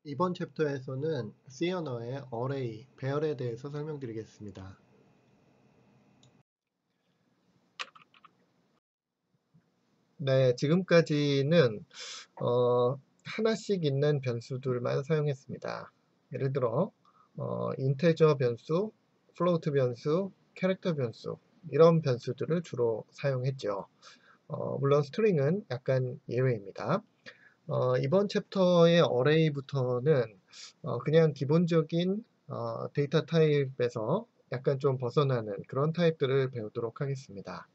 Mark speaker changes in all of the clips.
Speaker 1: 이번 챕터에서는 C 언어의 array, 배열에 대해서 설명드리겠습니다. 네, 지금까지는 하나씩 있는 변수들만 사용했습니다. 예를 들어 인테저 변수, 플로트 변수, 캐릭터 변수 이런 변수들을 주로 사용했죠. 물론 스트링은 약간 예외입니다. 이번 챕터의 array부터는 그냥 기본적인 데이터 타입에서 약간 좀 벗어나는 그런 타입들을 배우도록 하겠습니다.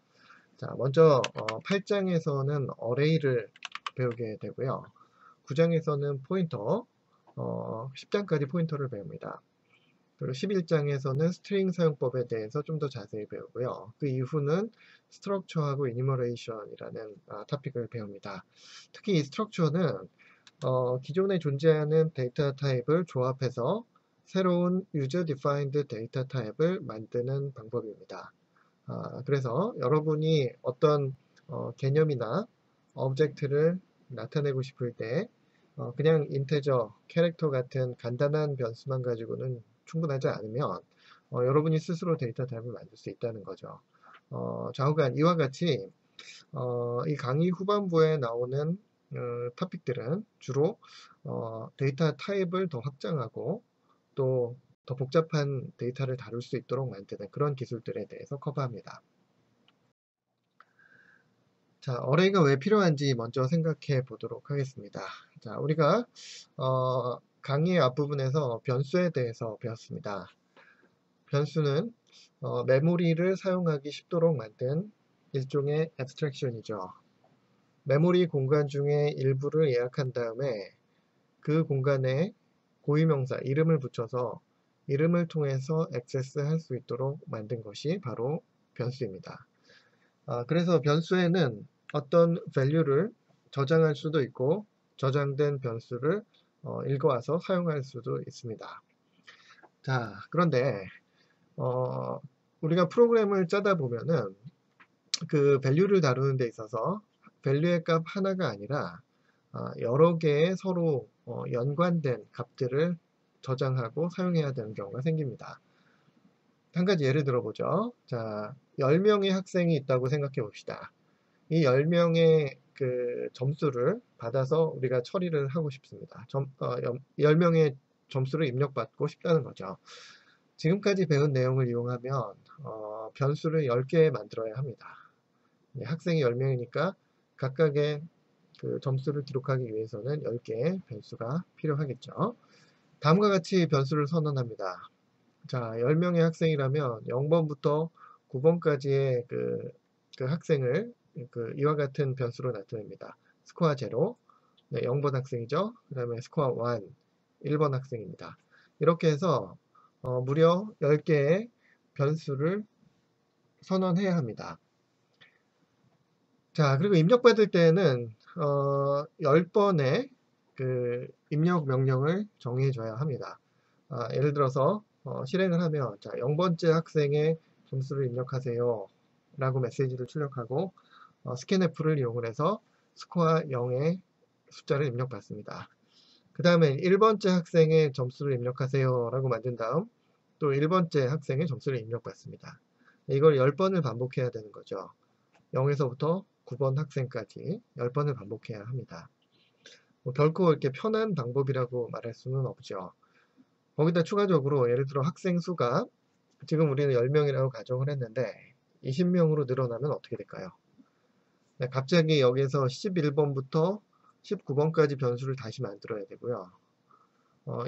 Speaker 1: 자, 먼저 8장에서는 array를 배우게 되고요. 9장에서는 포인터, 10장까지 포인터를 배웁니다. 그리고 11장에서는 스트링 사용법에 대해서 좀 더 자세히 배우고요. 그 이후는 스트럭처하고 이니머레이션이라는 토픽을 배웁니다. 특히 이 스트럭처는 기존에 존재하는 데이터 타입을 조합해서 새로운 User Defined 데이터 타입을 만드는 방법입니다. 그래서 여러분이 어떤 개념이나 오브젝트를 나타내고 싶을 때 그냥 인테저, 캐릭터 같은 간단한 변수만 가지고는 충분하지 않으면 여러분이 스스로 데이터 타입을 만들 수 있다는 거죠. 좌우간 이와 같이 이 강의 후반부에 나오는 토픽들은 주로 데이터 타입을 더 확장하고 또 더 복잡한 데이터를 다룰 수 있도록 만드는 그런 기술들에 대해서 커버합니다. 자, 어레이가 왜 필요한지 먼저 생각해 보도록 하겠습니다. 자, 우리가 강의의 앞부분에서 변수에 대해서 배웠습니다. 변수는 메모리를 사용하기 쉽도록 만든 일종의 abstraction이죠. 메모리 공간 중에 일부를 예약한 다음에 그 공간에 고유명사, 이름을 붙여서 이름을 통해서 액세스할 수 있도록 만든 것이 바로 변수입니다. 그래서 변수에는 어떤 value를 저장할 수도 있고 저장된 변수를 읽어와서 사용할 수도 있습니다. 자, 그런데 우리가 프로그램을 짜다 보면은 그 value를 다루는 데 있어서 value의 값 하나가 아니라 여러 개의 서로 연관된 값들을 저장하고 사용해야 되는 경우가 생깁니다. 한 가지 예를 들어보죠. 자, 10명의 학생이 있다고 생각해 봅시다. 이 10명의 그 점수를 받아서 우리가 처리를 하고 싶습니다. 10명의 점수를 입력받고 싶다는 거죠. 지금까지 배운 내용을 이용하면 변수를 10개 만들어야 합니다. 학생이 10명이니까 각각의 그 점수를 기록하기 위해서는 10개의 변수가 필요하겠죠. 다음과 같이 변수를 선언합니다. 자, 10명의 학생이라면 0번부터 9번까지의 그 학생을 이와 같은 변수로 나타냅니다. 스코어 0, 네, 0번 학생이죠. 그 다음에 스코어 1, 1번 학생입니다. 이렇게 해서 무려 10개의 변수를 선언해야 합니다. 자, 그리고 입력받을 때는 10번의 그 입력 명령을 정해줘야 합니다. 예를 들어서 실행을 하면 자, 0번째 학생의 점수를 입력하세요 라고 메시지를 출력하고 스캔F를 이용을 해서 스코어 0의 숫자를 입력받습니다. 그 다음에 1번째 학생의 점수를 입력하세요 라고 만든 다음 또 1번째 학생의 점수를 입력받습니다. 이걸 10번을 반복해야 되는 거죠. 0에서부터 9번 학생까지 10번을 반복해야 합니다. 뭐 결코 이렇게 편한 방법이라고 말할 수는 없죠. 거기다 추가적으로 예를 들어 학생 수가 지금 우리는 10명이라고 가정을 했는데 20명으로 늘어나면 어떻게 될까요? 네, 갑자기 여기서 11번부터 19번까지 변수를 다시 만들어야 되고요.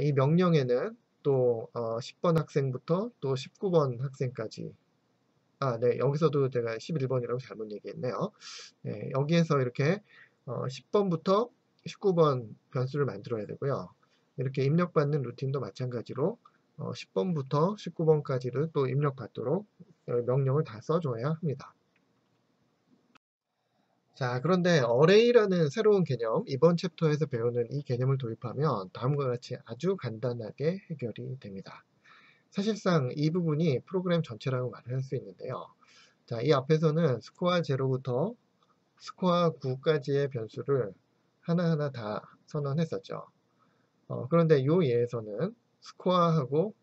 Speaker 1: 이 명령에는 또 10번 학생부터 또 19번 학생까지 네, 여기서도 제가 11번이라고 잘못 얘기했네요. 네, 여기에서 이렇게 10번부터 19번 변수를 만들어야 되고요. 이렇게 입력받는 루틴도 마찬가지로 10번부터 19번까지를 또 입력받도록 명령을 다 써줘야 합니다. 자, 그런데 array라는 새로운 개념, 이번 챕터에서 배우는 이 개념을 도입하면 다음과 같이 아주 간단하게 해결이 됩니다. 사실상 이 부분이 프로그램 전체라고 말을 할 수 있는데요. 자, 이 앞에서는 스코어 0부터 스코어 9까지의 변수를 하나하나 다 선언했었죠. 그런데 이 예에서는 스코어하고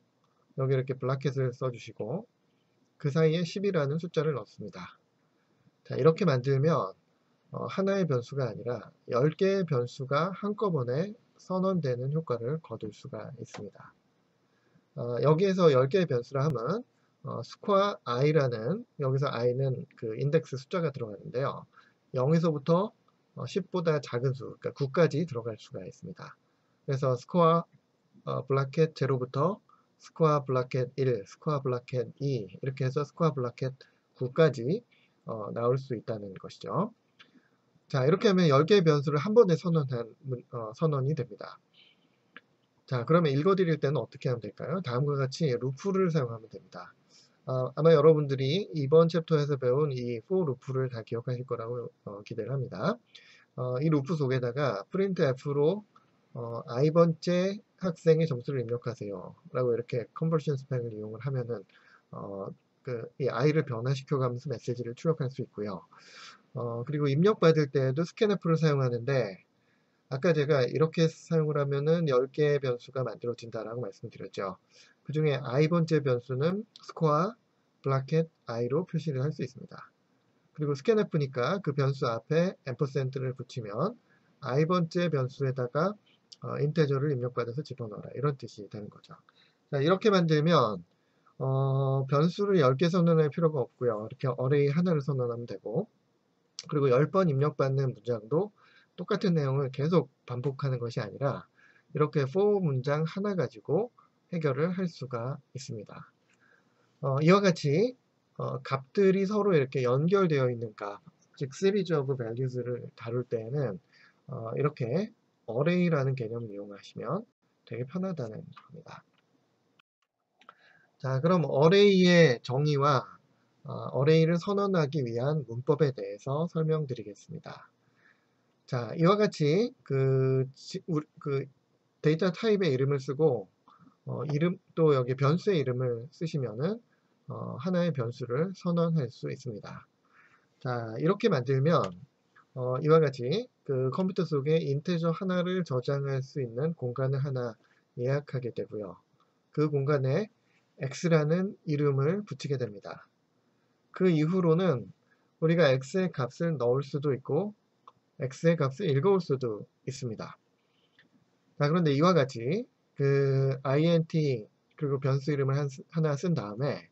Speaker 1: 여기 이렇게 블라켓을 써주시고 그 사이에 10이라는 숫자를 넣습니다. 자, 이렇게 만들면 하나의 변수가 아니라 10개의 변수가 한꺼번에 선언되는 효과를 거둘 수가 있습니다. 여기에서 10개의 변수라 하면 스코어 i라는, 여기서 i는 그 인덱스 숫자가 들어가는데요. 0에서부터 10보다 작은 수, 그러니까 9까지 들어갈 수가 있습니다. 그래서 스코어 블라켓 0부터 스코어 블라켓 1, 스코어 블라켓 2 이렇게 해서 스코어 블라켓 9까지 나올 수 있다는 것이죠. 자, 이렇게 하면 10개의 변수를 한 번에 선언이 됩니다. 자, 그러면 읽어드릴 때는 어떻게 하면 될까요? 다음과 같이 루프를 사용하면 됩니다. 아마 여러분들이 이번 챕터에서 배운 이 for 루프를 다 기억하실 거라고 기대를 합니다. 이 루프 속에다가 printf로 i번째 학생의 점수를 입력하세요 라고 이렇게 컨버션 스펙을 이용을 하면은 이 i를 변화시켜 가면서 메시지를 출력할 수 있고요. 그리고 입력받을 때에도 스캔f를 사용하는데 아까 제가 이렇게 사용을 하면은 10개의 변수가 만들어진다라고 말씀드렸죠. 그 중에 i번째 변수는 스코어 블라켓 i로 표시를 할 수 있습니다. 그리고 스캔f니까 그 변수 앞에 앰퍼센드를 붙이면 i번째 변수에다가 인테저를 입력받아서 집어넣어라 이런 뜻이 되는 거죠. 자, 이렇게 만들면 변수를 10개 선언할 필요가 없고요. 이렇게 어레이 하나를 선언하면 되고, 그리고 10번 입력받는 문장도 똑같은 내용을 계속 반복하는 것이 아니라 이렇게 for 문장 하나 가지고 해결을 할 수가 있습니다. 이와 같이 값들이 서로 이렇게 연결되어 있는 값, 즉 series of values를 다룰 때에는 이렇게 array라는 개념을 이용하시면 되게 편하다는 겁니다. 자, 그럼 array의 정의와 array를 선언하기 위한 문법에 대해서 설명드리겠습니다. 자, 이와 같이 그 데이터 타입의 이름을 쓰고 또 여기 변수의 이름을 쓰시면은 하나의 변수를 선언할 수 있습니다. 자, 이렇게 만들면 이와 같이 그 컴퓨터 속에 인테저 하나를 저장할 수 있는 공간을 하나 예약하게 되고요. 그 공간에 x라는 이름을 붙이게 됩니다. 그 이후로는 우리가 x의 값을 넣을 수도 있고 x의 값을 읽어올 수도 있습니다. 자, 그런데 이와 같이 그 int 그리고 변수 이름을 하나 쓴 다음에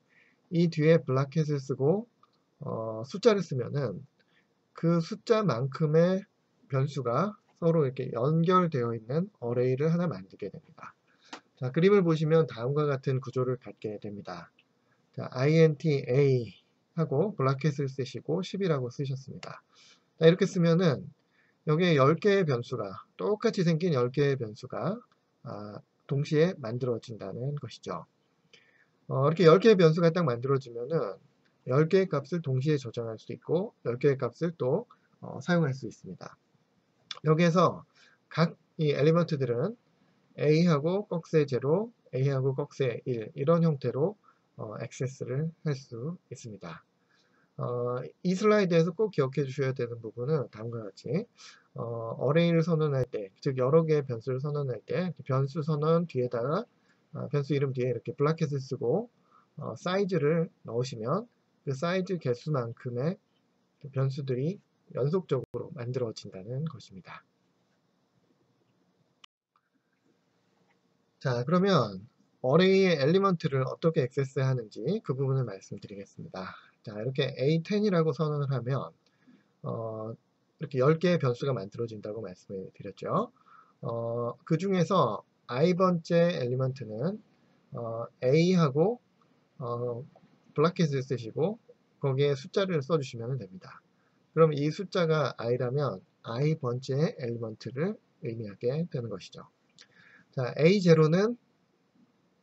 Speaker 1: 이 뒤에 블라켓을 쓰고 숫자를 쓰면은 그 숫자만큼의 변수가 서로 이렇게 연결되어 있는 어레이를 하나 만들게 됩니다. 자, 그림을 보시면 다음과 같은 구조를 갖게 됩니다. 자, int a 하고 블라켓을 쓰시고 10이라고 쓰셨습니다. 자, 이렇게 쓰면은 여기에 10개의 변수가 똑같이 생긴 10개의 변수가 동시에 만들어진다는 것이죠. 이렇게 10개의 변수가 딱 만들어지면은 10개의 값을 동시에 저장할 수 있고 10개의 값을 또 사용할 수 있습니다. 여기에서 각 이 엘리먼트들은 A하고 꺽쇠 0, A하고 꺽쇠 1 이런 형태로 액세스를 할 수 있습니다. 이 슬라이드에서 꼭 기억해 주셔야 되는 부분은 다음과 같이 어레이를 선언할 때, 즉 여러 개의 변수를 선언할 때 변수 선언 뒤에다가 변수 이름 뒤에 이렇게 블라켓을 쓰고 사이즈를 넣으시면 그 사이즈 개수만큼의 변수들이 연속적으로 만들어진다는 것입니다. 자, 그러면 어레이의 엘리먼트를 어떻게 액세스하는지 그 부분을 말씀드리겠습니다. 자, 이렇게 A10이라고 선언을 하면 이렇게 10개의 변수가 만들어진다고 말씀을 드렸죠. 그 중에서 i번째 엘리먼트는 A하고 블라켓을 쓰시고 거기에 숫자를 써주시면 됩니다. 그럼 이 숫자가 i라면 i번째 엘리먼트를 의미하게 되는 것이죠. 자, A0는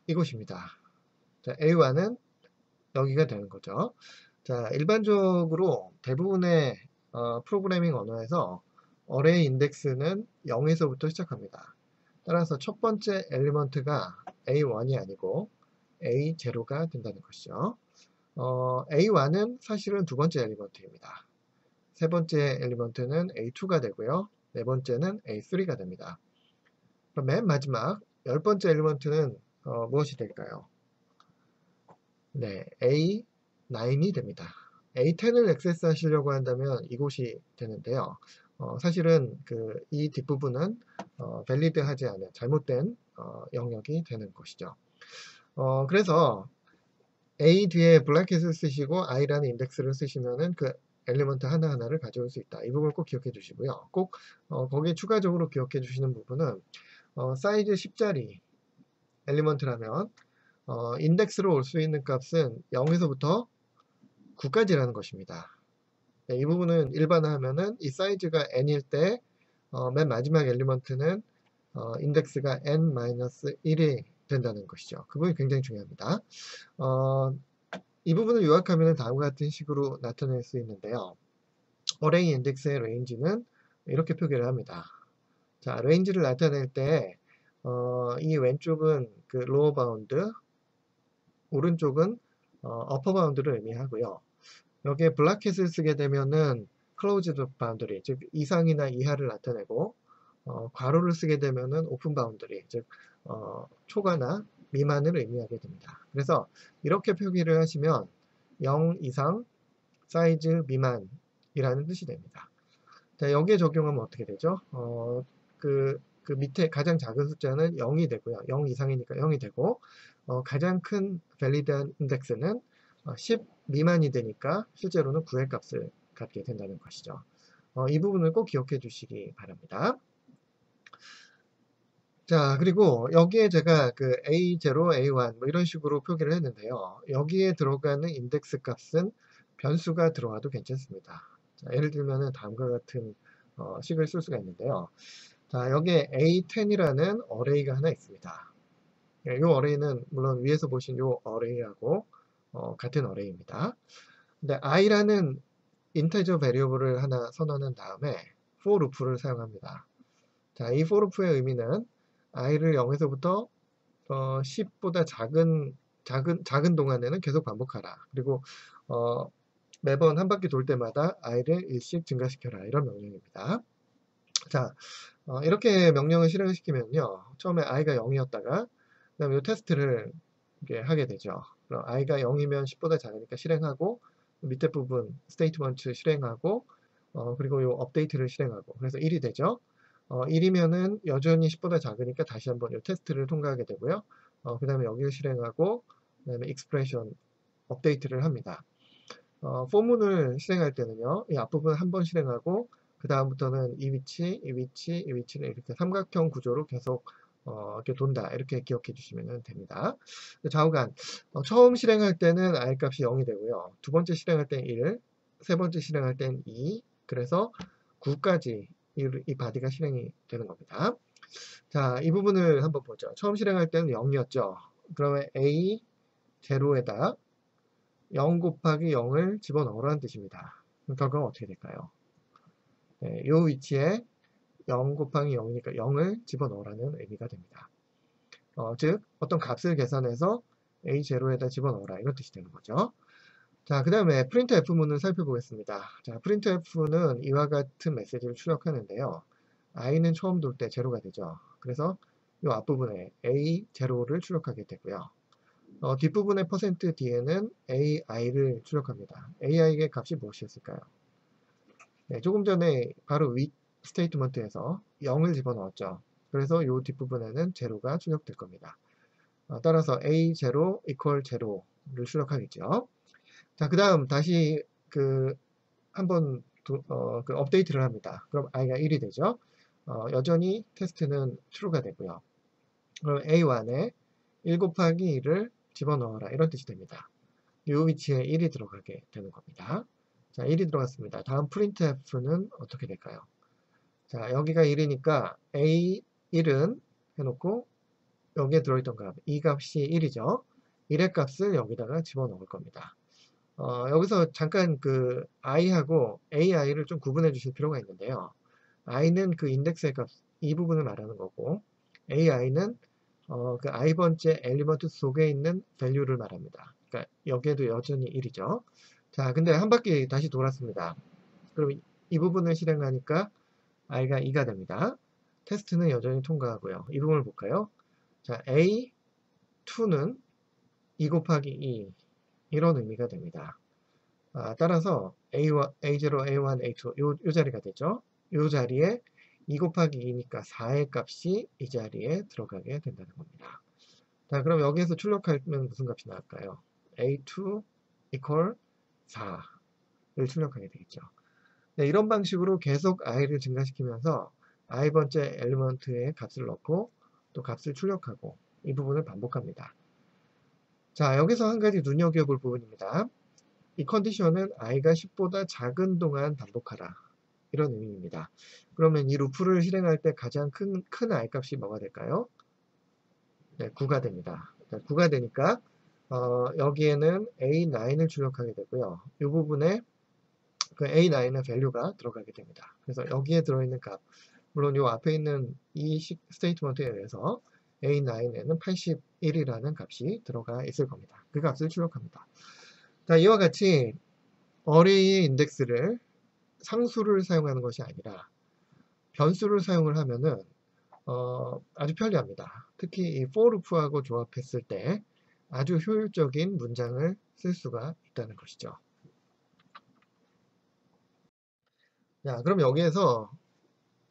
Speaker 1: 이곳입니다. 자, A1은 여기가 되는 거죠. 자, 일반적으로 대부분의 프로그래밍 언어에서 어레이 인덱스는 0에서부터 시작합니다. 따라서 첫 번째 엘리먼트가 A1이 아니고 A0가 된다는 것이죠. A1은 사실은 두 번째 엘리먼트입니다. 세 번째 엘리먼트는 A2가 되고요. 네 번째는 A3가 됩니다. 그럼 맨 마지막 10번째 엘리먼트는 무엇이 될까요? 네, A9이 됩니다. A10을 액세스 하시려고 한다면 이곳이 되는데요. 사실은 이 뒷부분은 밸리드 하지 않은 잘못된 영역이 되는 것이죠. 그래서 A 뒤에 블랙햇을 쓰시고 I라는 인덱스를 쓰시면은 그 엘리먼트 하나하나를 가져올 수 있다. 이 부분을 꼭 기억해 주시고요. 꼭 거기에 추가적으로 기억해 주시는 부분은 사이즈 10짜리 엘리먼트라면 인덱스로 올 수 있는 값은 0에서부터 9까지라는 것입니다. 네, 이 부분은 일반화하면은 이 사이즈가 n일 때 맨 마지막 엘리먼트는 인덱스가 n-1이 된다는 것이죠. 그 부분이 굉장히 중요합니다. 이 부분을 요약하면 다음과 같은 식으로 나타낼 수 있는데요. 어레이 인덱스의 레인지는 이렇게 표기를 합니다. 자, 레인지를 나타낼 때 이 왼쪽은 그 로어 바운드, 오른쪽은 어퍼 바운드를 의미하고요. 여기에 블라켓을 쓰게 되면은 클로즈드 바운더리, 즉 이상이나 이하를 나타내고 괄호를 쓰게 되면은 오픈 바운더리, 즉 초과나 미만을 의미하게 됩니다. 그래서 이렇게 표기를 하시면 0 이상 사이즈 미만이라는 뜻이 됩니다. 자, 여기에 적용하면 어떻게 되죠? 그 밑에 가장 작은 숫자는 0이 되고요. 0 이상이니까 0이 되고 가장 큰 밸리드한 인덱스는 10 미만이 되니까 실제로는 9의 값을 갖게 된다는 것이죠. 이 부분을 꼭 기억해 주시기 바랍니다. 자, 그리고 여기에 제가 그 A0, A1 뭐 이런 식으로 표기를 했는데요. 여기에 들어가는 인덱스 값은 변수가 들어와도 괜찮습니다. 자, 예를 들면 다음과 같은 식을 쓸 수가 있는데요. 자, 여기에 A10이라는 어레이가 하나 있습니다. 이 어레이는 물론 위에서 보신 이 어레이하고 같은 어레이입니다. 근데 i라는 인테저 베리어블을 하나 선언한 다음에 for loop를 사용합니다. 자, 이 for loop의 의미는 i를 0에서부터 10보다 작은 동안에는 계속 반복하라. 그리고 매번 한 바퀴 돌 때마다 i를 1씩 증가시켜라. 이런 명령입니다. 자, 이렇게 명령을 실행시키면요. 처음에 i가 0이었다가 그 다음에 이 테스트를 이렇게 하게 되죠. 그럼 i가 0이면 10보다 작으니까 실행하고 밑에 부분 스테이트먼트 실행하고 그리고 이 업데이트를 실행하고 그래서 1이 되죠. 1이면은 여전히 10보다 작으니까 다시 한번 이 테스트를 통과하게 되고요. 그 다음에 여기를 실행하고 그 다음에 익스프레션 업데이트를 합니다. 포문을 실행할 때는요. 이 앞부분 한 번 실행하고 그 다음부터는 이 위치, 이 위치, 이 위치를 이렇게 삼각형 구조로 계속 이렇게 돈다. 이렇게 기억해 주시면 됩니다. 좌우간 처음 실행할 때는 i 값이 0이 되고요. 두 번째 실행할 때는 1, 세 번째 실행할 때는 2, 그래서 9까지 이 바디가 실행이 되는 겁니다. 자, 이 부분을 한번 보죠. 처음 실행할 때는 0이었죠. 그러면 a 제로에다 0 곱하기 0을 집어넣으라는 뜻입니다. 그럼 결과가 어떻게 될까요? 네, 이 위치에 0 곱하기 0이니까 0을 집어넣으라는 의미가 됩니다. 즉 어떤 값을 계산해서 A0에다 집어넣어라 이런 뜻이 되는 거죠. 자, 그 다음에 printf문을 살펴보겠습니다. 자, printf는 이와 같은 메시지를 출력하는데요. i는 처음 돌 때 제로가 되죠. 그래서 이 앞부분에 A0를 출력하게 되고요. 뒷부분의 %d에는 ai를 출력합니다. ai의 값이 무엇이었을까요? 네, 조금 전에 바로 윗 스테이트먼트에서 0을 집어넣었죠. 그래서 이 뒷부분에는 제로가 출력될 겁니다. 따라서 a0 equal 제로를 출력하겠죠. 자, 그 다음 다시 한번 그 업데이트를 합니다. 그럼 i가 1이 되죠. 여전히 테스트는 true가 되고요. 그럼 a1에 1 곱하기 2를 집어넣어라 이런 뜻이 됩니다. 이 위치에 1이 들어가게 되는 겁니다. 자, 1이 들어갔습니다. 다음 printf는 어떻게 될까요? 자, 여기가 1이니까 a1은 해놓고 여기에 들어있던 값, 이 값이 1이죠. 1의 값을 여기다가 집어넣을 겁니다. 여기서 잠깐 i하고 ai를 좀 구분해 주실 필요가 있는데요. i는 그 인덱스의 값, 이 부분을 말하는 거고 ai는 그 i번째 엘리먼트 속에 있는 value를 말합니다. 그러니까 여기에도 여전히 1이죠. 자, 근데 한 바퀴 다시 돌았습니다. 그럼 이 부분을 실행하니까 i가 2가 됩니다. 테스트는 여전히 통과하고요. 이 부분을 볼까요? 자, A2는 2 곱하기 2 이런 의미가 됩니다. 따라서 A0, A1, A2 요 자리가 되죠. 요 자리에 2 곱하기 2니까 4의 값이 이 자리에 들어가게 된다는 겁니다. 자, 그럼 여기에서 출력하면 무슨 값이 나올까요? A2 equal 4를 출력하게 되겠죠. 네, 이런 방식으로 계속 i를 증가시키면서 i번째 엘리먼트의 값을 넣고 또 값을 출력하고 이 부분을 반복합니다. 자, 여기서 한 가지 눈여겨볼 부분입니다. 이 컨디션은 i가 10보다 작은 동안 반복하라. 이런 의미입니다. 그러면 이 루프를 실행할 때 가장 큰 i 값이 뭐가 될까요? 네, 9가 됩니다. 9가 되니까 여기에는 A9을 출력하게 되고요. 이 부분에 그 A9의 밸류가 들어가게 됩니다. 그래서 여기에 들어있는 값, 물론 이 앞에 있는 이 스테이트먼트에 의해서 A9에는 81이라는 값이 들어가 있을 겁니다. 그 값을 출력합니다. 자, 이와 같이 어레이의 인덱스를 상수를 사용하는 것이 아니라 변수를 사용을 하면은 아주 편리합니다. 특히 이 for loop하고 조합했을 때 아주 효율적인 문장을 쓸 수가 있다는 것이죠. 자, 그럼 여기에서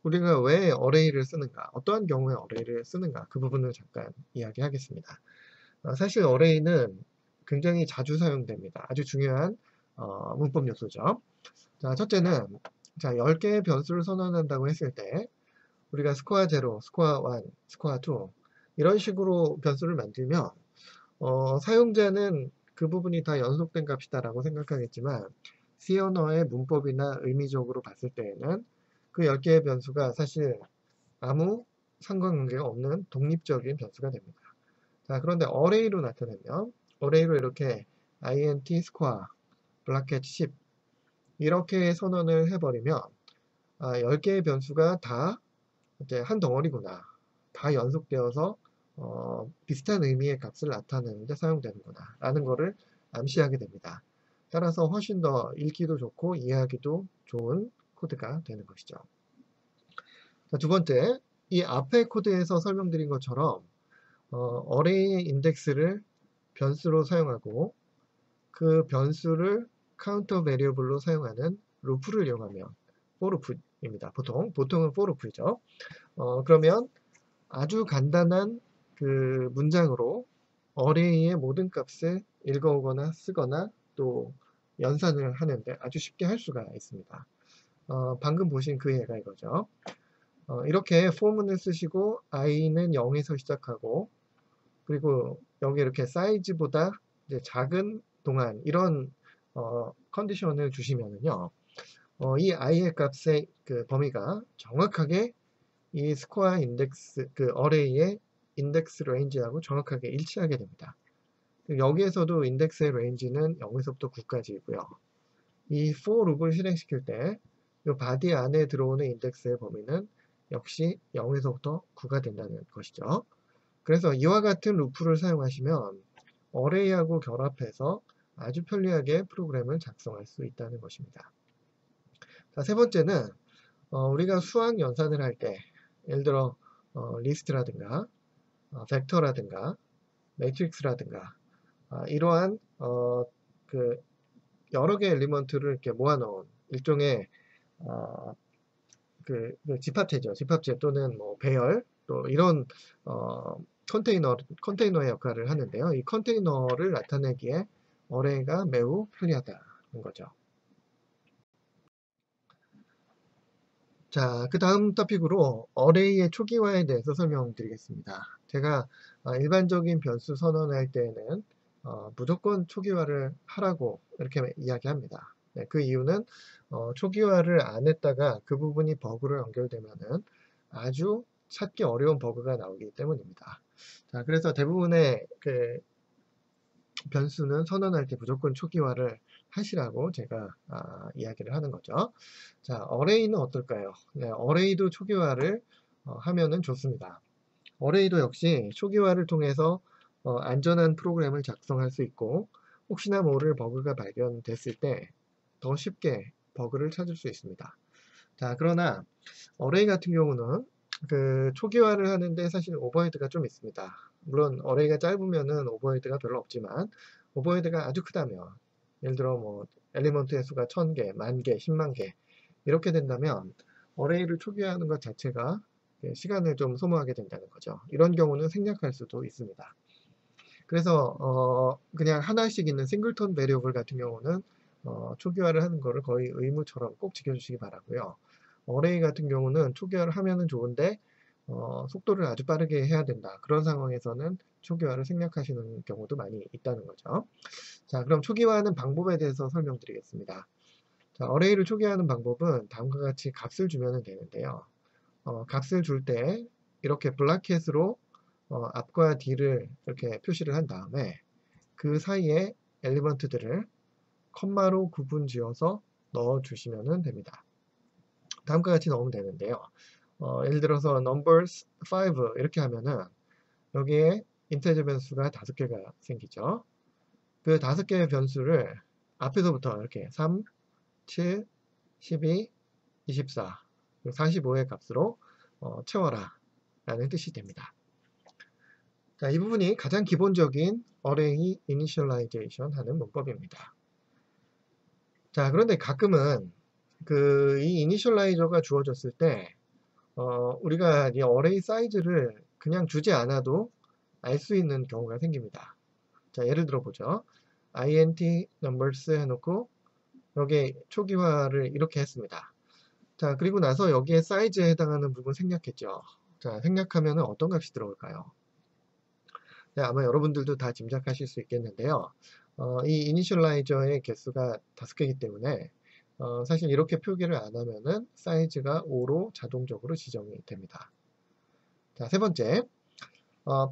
Speaker 1: 우리가 왜 어레이를 쓰는가, 어떠한 경우에 어레이를 쓰는가, 그 부분을 잠깐 이야기하겠습니다. 사실 어레이는 굉장히 자주 사용됩니다. 아주 중요한 문법 요소죠. 자, 첫째는 자, 10개의 변수를 선언한다고 했을 때 우리가 스코어 0, 스코어 1, 스코어 2 이런 식으로 변수를 만들면 사용자는 그 부분이 다 연속된 값이다라고 생각하겠지만 C 언어의 문법이나 의미적으로 봤을 때에는 그 10개의 변수가 사실 아무 상관관계가 없는 독립적인 변수가 됩니다. 자, 그런데 어레이로 나타내면 어레이로 이렇게 int 스코어 블라켓 10 이렇게 선언을 해버리면 10개의 변수가 다 이제 한 덩어리구나. 다 연속되어서 비슷한 의미의 값을 나타내는데 사용되는구나 라는 것을 암시하게 됩니다. 따라서 훨씬 더 읽기도 좋고 이해하기도 좋은 코드가 되는 것이죠. 자, 두 번째, 이 앞의 코드에서 설명드린 것처럼 어레이의 인덱스를 변수로 사용하고 그 변수를 카운터 베리어블로 사용하는 루프를 이용하면 for loop입니다. 보통은 for loop이죠. 그러면 아주 간단한 그 문장으로 어레이의 모든 값을 읽어오거나 쓰거나 또 연산을 하는데 아주 쉽게 할 수가 있습니다. 방금 보신 그 예가 이거죠. 이렇게 포문을 쓰시고 i는 0에서 시작하고 그리고 여기 이렇게 사이즈보다 이제 작은 동안 이런 컨디션을 주시면은요, 이 i의 값의 그 범위가 정확하게 이 스코어 인덱스 그 어레이의 인덱스 레인지하고 정확하게 일치하게 됩니다. 여기에서도 인덱스의 레인지는 0에서부터 9까지이고요. 이 for loop을 실행시킬 때 이 바디 안에 들어오는 인덱스의 범위는 역시 0에서부터 9가 된다는 것이죠. 그래서 이와 같은 루프를 사용하시면 어레이하고 결합해서 아주 편리하게 프로그램을 작성할 수 있다는 것입니다. 자, 세 번째는 우리가 수학 연산을 할 때 예를 들어 리스트라든가 벡터라든가 매트릭스라든가 이러한 그 여러 개의 엘리먼트를 이렇게 모아놓은 일종의 그 집합체죠. 집합체 또는 뭐 배열 또 이런 컨테이너의 역할을 하는데요. 이 컨테이너를 나타내기에 어레이가 매우 편리하다는 거죠. 자, 그 다음 토픽으로 어레이의 초기화에 대해서 설명드리겠습니다. 제가 일반적인 변수 선언할 때에는 무조건 초기화를 하라고 이렇게 이야기합니다. 네, 그 이유는 초기화를 안 했다가 그 부분이 버그로 연결되면은 아주 찾기 어려운 버그가 나오기 때문입니다. 자, 그래서 대부분의 그 변수는 선언할 때 무조건 초기화를 하시라고 제가 이야기를 하는 거죠. 자, 어레이는 어떨까요? 네, 어레이도 초기화를 하면은 좋습니다. 어레이도 역시 초기화를 통해서 안전한 프로그램을 작성할 수 있고 혹시나 모를 버그가 발견됐을 때 더 쉽게 버그를 찾을 수 있습니다. 자, 그러나 어레이 같은 경우는 그 초기화를 하는데 사실 오버헤드가 좀 있습니다. 물론 어레이가 짧으면은 오버헤드가 별로 없지만 오버헤드가 아주 크다면 예를 들어 뭐 엘리먼트의 수가 1000개, 10,000개, 10만 개 이렇게 된다면 어레이를 초기화하는 것 자체가 시간을 좀 소모하게 된다는 거죠. 이런 경우는 생략할 수도 있습니다. 그래서 그냥 하나씩 있는 싱글톤 베리어블 같은 경우는 초기화를 하는 거를 거의 의무처럼 꼭 지켜주시기 바라고요. 어레이 같은 경우는 초기화를 하면은 좋은데 속도를 아주 빠르게 해야 된다. 그런 상황에서는 초기화를 생략하시는 경우도 많이 있다는 거죠. 자, 그럼 초기화하는 방법에 대해서 설명드리겠습니다. 자, 어레이를 초기화하는 방법은 다음과 같이 값을 주면 되는데요. 값을 줄 때 이렇게 블라켓으로 앞과 뒤를 이렇게 표시를 한 다음에 그 사이에 엘리먼트들을 컴마로 구분 지어서 넣어 주시면 됩니다. 다음과 같이 넣으면 되는데요. 예를 들어서 numbers 5 이렇게 하면은 여기에 인테저 변수가 5개가 생기죠. 그 5개의 변수를 앞에서부터 이렇게 3, 7, 12, 24, 45의 값으로 채워라 라는 뜻이 됩니다. 자, 이 부분이 가장 기본적인 어레이 이니셜라이제이션 하는 문법입니다. 자, 그런데 가끔은 이 이니셜라이저가 주어졌을 때 우리가 이 어레이 사이즈를 그냥 주지 않아도 알 수 있는 경우가 생깁니다. 자, 예를 들어 보죠. int numbers 해놓고 여기에 초기화를 이렇게 했습니다. 자, 그리고 나서 여기에 사이즈에 해당하는 부분 생략했죠. 자, 생략하면 어떤 값이 들어올까요? 네, 아마 여러분들도 다 짐작하실 수 있겠는데요. 이 이니셜라이저의 개수가 5개이기 때문에 사실 이렇게 표기를 안 하면은 사이즈가 5로 자동적으로 지정이 됩니다. 자, 세 번째,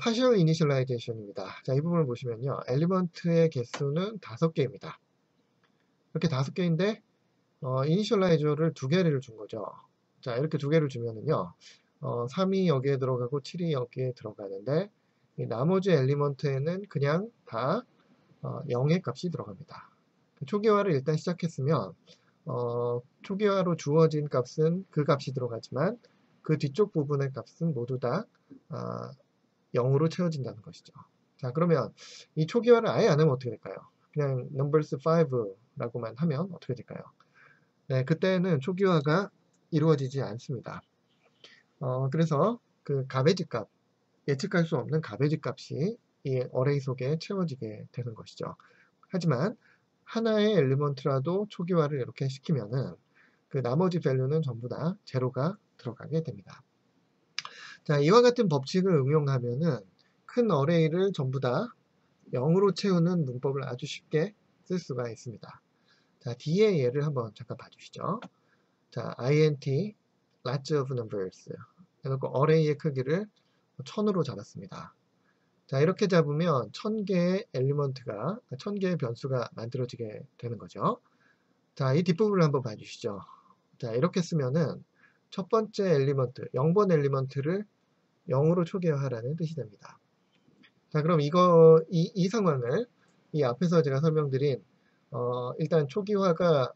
Speaker 1: partial initialization입니다. 자, 이 부분을 보시면요. 엘리먼트의 개수는 5개입니다. 이렇게 5개인데, 이니셜라이저를 2개를 준 거죠. 자, 이렇게 2개를 주면은요. 3이 여기에 들어가고 7이 여기에 들어가는데, 이 나머지 엘리먼트에는 그냥 다 0의 값이 들어갑니다. 초기화를 일단 시작했으면 초기화로 주어진 값은 그 값이 들어가지만 그 뒤쪽 부분의 값은 모두 다 0으로 채워진다는 것이죠. 자, 그러면 이 초기화를 아예 안 하면 어떻게 될까요? 그냥 numbers 5라고만 하면 어떻게 될까요? 네, 그때는 초기화가 이루어지지 않습니다. 그래서 그 가베지 값, 예측할 수 없는 가베지 값이 이 어레이 속에 채워지게 되는 것이죠. 하지만 하나의 엘리먼트라도 초기화를 이렇게 시키면은 그 나머지 밸류는 전부 다 제로가 들어가게 됩니다. 자, 이와 같은 법칙을 응용하면은 큰 어레이를 전부 다 0으로 채우는 문법을 아주 쉽게 쓸 수가 있습니다. 자, 뒤에 예를 한번 잠깐 봐주시죠. 자, int large of numbers 해놓고 어레이의 크기를 1000으로 잡았습니다. 자, 이렇게 잡으면 1000개의 엘리먼트가, 1000개의 변수가 만들어지게 되는 거죠. 자, 이 뒷부분을 한번 봐주시죠. 자, 이렇게 쓰면은 첫 번째 엘리먼트, 0번 엘리먼트를 0으로 초기화하라는 뜻이 됩니다. 자, 그럼 이 상황을 이 앞에서 제가 설명드린 일단 초기화가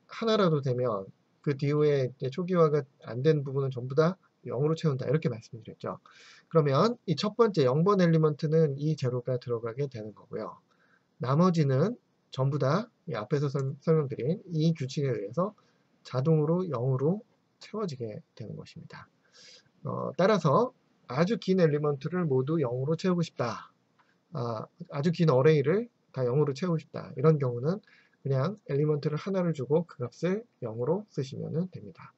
Speaker 1: 하나라도 되면 그 뒤에 초기화가 안 된 부분은 전부 다 0으로 채운다 이렇게 말씀드렸죠. 그러면 이 첫 번째 0번 엘리먼트는 이 제로가 들어가게 되는 거고요. 나머지는 전부 다 이 앞에서 설명드린 이 규칙에 의해서 자동으로 0으로 채워지게 되는 것입니다. 따라서 아주 긴 엘리먼트를 모두 0으로 채우고 싶다. 아주 긴 어레이를 다 0으로 채우고 싶다. 이런 경우는 그냥 엘리먼트를 하나를 주고 그 값을 0으로 쓰시면 됩니다.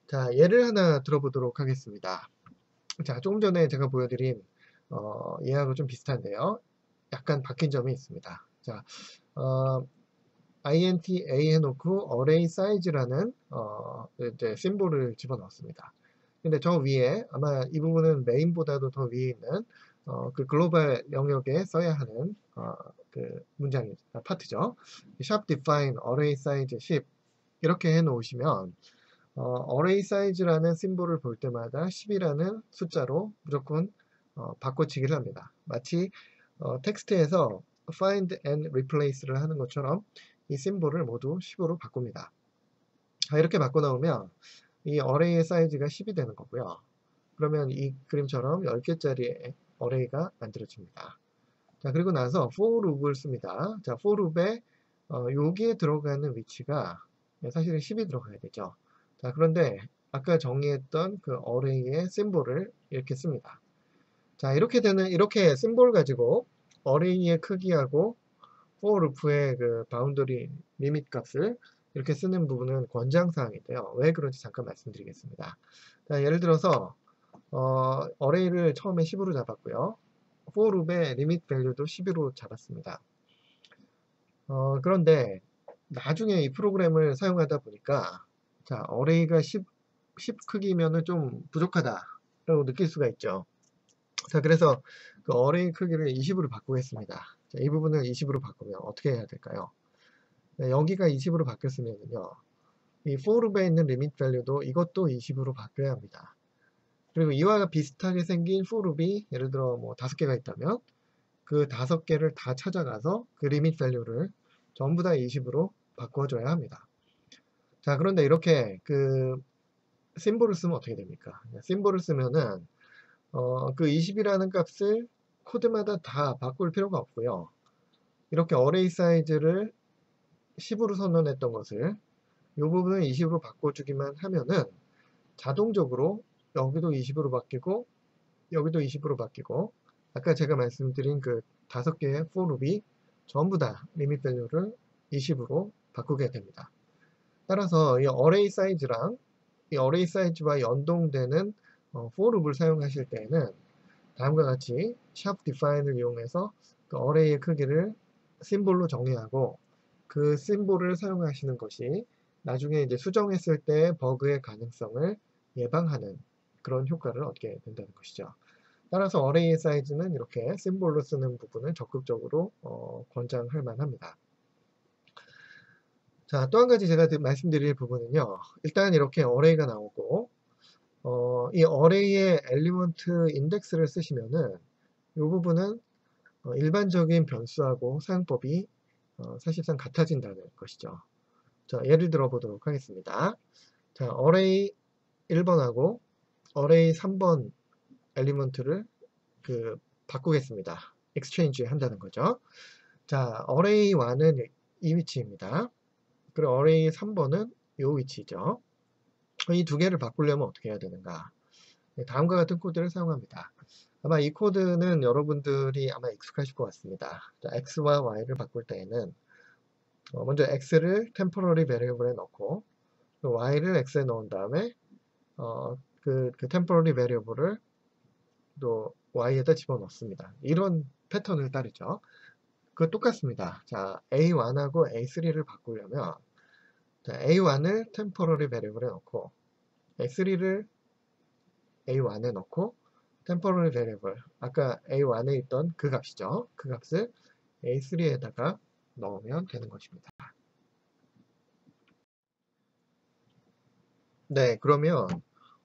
Speaker 1: 자, 예를 하나 들어보도록 하겠습니다. 자, 조금 전에 제가 보여드린 예하고 좀 비슷한데요. 약간 바뀐 점이 있습니다. 자, int a 해놓고 array size라는 이제 심볼을 집어넣었습니다. 근데 저 위에 아마 이 부분은 메인보다도 더 위에 있는 그 글로벌 영역에 써야 하는 그 문장이 파트죠. sharp define array size 10 이렇게 해놓으시면 array size라는 심볼을 볼 때마다 10이라는 숫자로 무조건 바꿔치기를 합니다. 마치 텍스트에서 find and replace를 하는 것처럼 이 심볼을 모두 10으로 바꿉니다. 자, 이렇게 바꿔놓으면 이 어레이의 사이즈가 10이 되는 거고요. 그러면 이 그림처럼 10개짜리 어레이가 만들어집니다. 자, 그리고 나서 for loop을 씁니다. 자, for loop에 여기에 들어가는 위치가 사실은 10이 들어가야 되죠. 자, 그런데 아까 정의했던 그 어레이의 심볼을 이렇게 씁니다. 자, 이렇게 심볼 가지고 어레이의 크기하고 for loop의 그 바운더리 리밋 값을 이렇게 쓰는 부분은 권장사항인데요. 왜 그런지 잠깐 말씀드리겠습니다. 자, 예를 들어서 어레이를 처음에 10으로 잡았고요. for loop의 리밋 밸류도 11로 잡았습니다. 그런데 나중에 이 프로그램을 사용하다 보니까 자, 어레이가 10 크기면은 좀 부족하다라고 느낄 수가 있죠. 자, 그래서 그 어레이 크기를 20으로 바꾸겠습니다. 자, 이 부분을 20으로 바꾸면 어떻게 해야 될까요? 네, 여기가 20으로 바뀌었으면요. 이 for loop에 있는 리밋 밸류도 이것도 20으로 바뀌어야 합니다. 그리고 이와 비슷하게 생긴 for loop이 예를 들어 뭐 5개가 있다면 그 5개를 다 찾아가서 그 리밋 밸류를 전부 다 20으로 바꿔줘야 합니다. 자, 그런데 이렇게 그 심볼을 쓰면 어떻게 됩니까? 심볼을 쓰면은 그 20이라는 값을 코드마다 다 바꿀 필요가 없고요. 이렇게 어레이 사이즈를 10으로 선언했던 것을 이 부분을 20으로 바꿔주기만 하면은 자동적으로 여기도 20으로 바뀌고 여기도 20으로 바뀌고 아까 제가 말씀드린 그 5개의 for loop이 전부 다 리밋 밸류를 20으로 바꾸게 됩니다. 따라서 이 어레이 사이즈랑 이 어레이 사이즈와 연동되는 for loop을 사용하실 때에는 다음과 같이 샵 define을 이용해서 그 어레이의 크기를 심볼로 정의하고 그 심볼을 사용하시는 것이 나중에 이제 수정했을 때 버그의 가능성을 예방하는 그런 효과를 얻게 된다는 것이죠. 따라서 어레이의 사이즈는 이렇게 심볼로 쓰는 부분을 적극적으로 권장할 만합니다. 자, 또 한 가지 제가 말씀드릴 부분은요. 일단 이렇게 어레이가 나오고 이 어레이의 엘리먼트 인덱스를 쓰시면은 이 부분은 일반적인 변수하고 사용법이 사실상 같아진다는 것이죠. 자, 예를 들어 보도록 하겠습니다. 자, 어레이 1번하고 어레이 3번 엘리먼트를 바꾸겠습니다. exchange 한다는 거죠. 자, 어레이 1은 이 위치입니다. 그리고 어레이 3번은 이 위치죠. 이 두 개를 바꾸려면 어떻게 해야 되는가? 다음과 같은 코드를 사용합니다. 아마 이 코드는 여러분들이 아마 익숙하실 것 같습니다. 자, x와 y를 바꿀 때에는 먼저 x를 temporary variable에 넣고 y를 x에 넣은 다음에 그 temporary variable을 또 y에다 집어넣습니다. 이런 패턴을 따르죠. 그 똑같습니다. 자, a1하고 a3를 바꾸려면 자, a1을 temporary variable에 넣고 a3를 a1에 넣고 temporary variable 아까 a1에 있던 그 값이죠. 그 값을 a3에다가 넣으면 되는 것입니다. 네, 그러면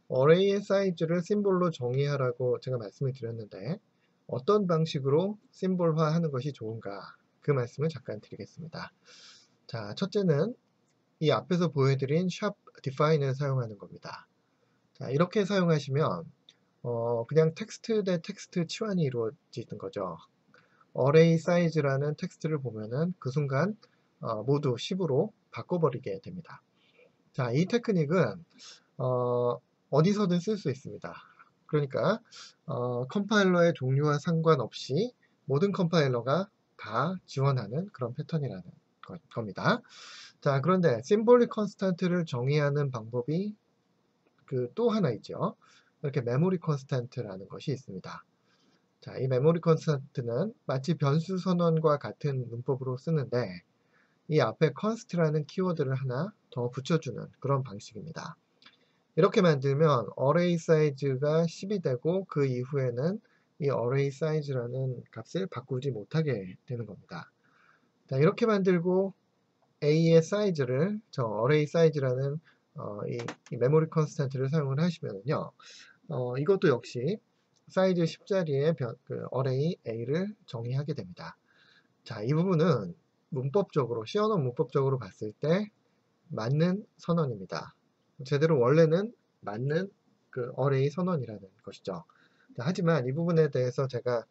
Speaker 1: 어레이의 사이즈를 심볼로 정의하라고 제가 말씀을 드렸는데 어떤 방식으로 심볼화하는 것이 좋은가 그 말씀을 잠깐 드리겠습니다. 자, 첫째는 이 앞에서 보여드린 샵 define을 사용하는 겁니다. 자, 이렇게 사용하시면 그냥 텍스트 대 텍스트 치환이 이루어지는 거죠. 어레이 사이즈라는 텍스트를 보면은 그 순간 모두 10으로 바꿔버리게 됩니다. 자, 이 테크닉은 어디서든 쓸 수 있습니다. 그러니까 컴파일러의 종류와 상관없이 모든 컴파일러가 다 지원하는 그런 패턴이라는 겁니다. 자, 그런데 심볼릭 컨스탄트를 정의하는 방법이 또 하나 있죠. 이렇게 메모리 컨스탄트라는 것이 있습니다. 자, 이 메모리 컨스탄트는 마치 변수 선언과 같은 문법으로 쓰는데 이 앞에 const라는 키워드를 하나 더 붙여주는 그런 방식입니다. 이렇게 만들면 어레이 사이즈가 10이 되고 그 이후에는 이 어레이 사이즈라는 값을 바꾸지 못하게 되는 겁니다. 자, 이렇게 만들고 A의 사이즈를 저 어레이 사이즈라는 이 메모리 컨스탄트를 사용을 하시면요. 이것도 역시 사이즈 10자리의 그 어레이 A를 정의하게 됩니다. 자, 이 부분은 문법적으로, C 언어 문법적으로 봤을 때 맞는 선언입니다. 제대로 원래는 맞는 그 어레이 선언이라는 것이죠. 하지만 이 부분에 대해서 제가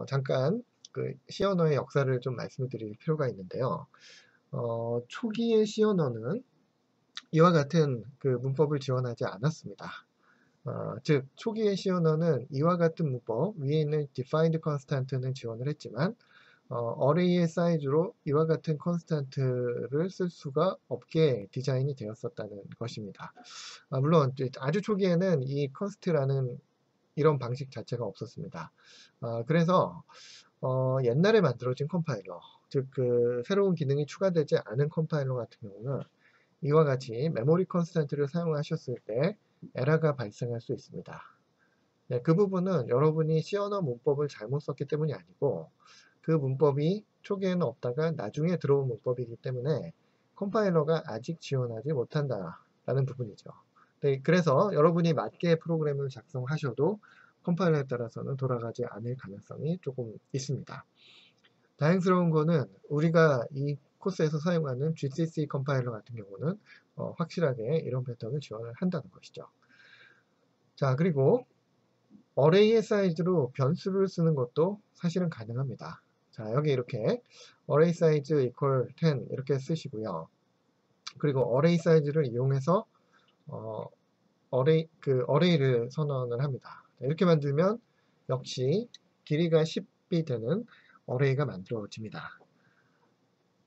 Speaker 1: 잠깐 그 C 언어의 역사를 좀 말씀을 드릴 필요가 있는데요. 초기의 C 언어는 이와 같은 그 문법을 지원하지 않았습니다. 즉 초기의 C 언어는 이와 같은 문법, 위에 있는 defined constant는 지원을 했지만 어레이의 사이즈로 이와 같은 컨스탄트를 쓸 수가 없게 디자인이 되었었다는 것입니다. 물론 아주 초기에는 이 컨스트라는 이런 방식 자체가 없었습니다. 그래서 옛날에 만들어진 컴파일러, 즉 그 새로운 기능이 추가되지 않은 컴파일러 같은 경우는 이와 같이 메모리 컨스탄트를 사용하셨을 때 에러가 발생할 수 있습니다. 네, 그 부분은 여러분이 C 언어 문법을 잘못 썼기 때문이 아니고 그 문법이 초기에는 없다가 나중에 들어온 문법이기 때문에 컴파일러가 아직 지원하지 못한다라는 부분이죠. 네, 그래서 여러분이 맞게 프로그램을 작성하셔도 컴파일러에 따라서는 돌아가지 않을 가능성이 조금 있습니다. 다행스러운 거는 우리가 이 코스에서 사용하는 GCC 컴파일러 같은 경우는 확실하게 이런 패턴을 지원을 한다는 것이죠. 자, 그리고 어레이의 사이즈로 변수를 쓰는 것도 사실은 가능합니다. 자, 여기 이렇게 array size equal 10 이렇게 쓰시고요. 그리고 array 사이즈를 이용해서 array를 선언을 합니다. 이렇게 만들면 역시 길이가 10이 되는 array가 만들어집니다.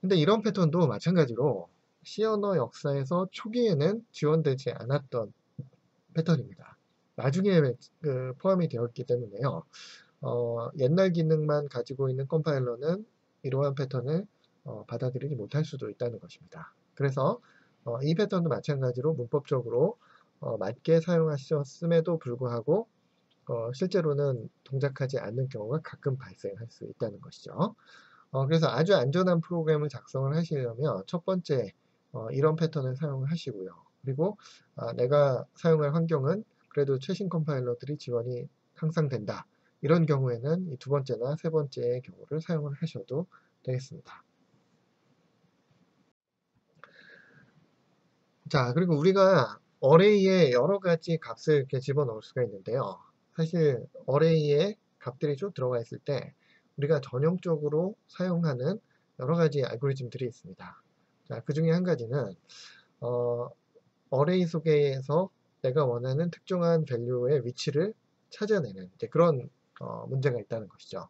Speaker 1: 근데 이런 패턴도 마찬가지로 C 언어 역사에서 초기에는 지원되지 않았던 패턴입니다. 나중에 포함이 되었기 때문에요. 옛날 기능만 가지고 있는 컴파일러는 이러한 패턴을 받아들이지 못할 수도 있다는 것입니다. 그래서 이 패턴도 마찬가지로 문법적으로 맞게 사용하셨음에도 불구하고 실제로는 동작하지 않는 경우가 가끔 발생할 수 있다는 것이죠. 그래서 아주 안전한 프로그램을 작성을 하시려면 첫 번째 이런 패턴을 사용하시고요. 그리고 내가 사용할 환경은 그래도 최신 컴파일러들이 지원이 항상 된다. 이런 경우에는 이 두 번째나 세 번째의 경우를 사용을 하셔도 되겠습니다. 자, 그리고 우리가 어레이에 여러 가지 값을 이렇게 집어넣을 수가 있는데요. 사실 어레이에 값들이 쭉 들어가 있을 때 우리가 전형적으로 사용하는 여러 가지 알고리즘들이 있습니다. 자, 그 중에 한 가지는 어레이 속에서 내가 원하는 특정한 밸류의 위치를 찾아내는 그런 문제가 있다는 것이죠.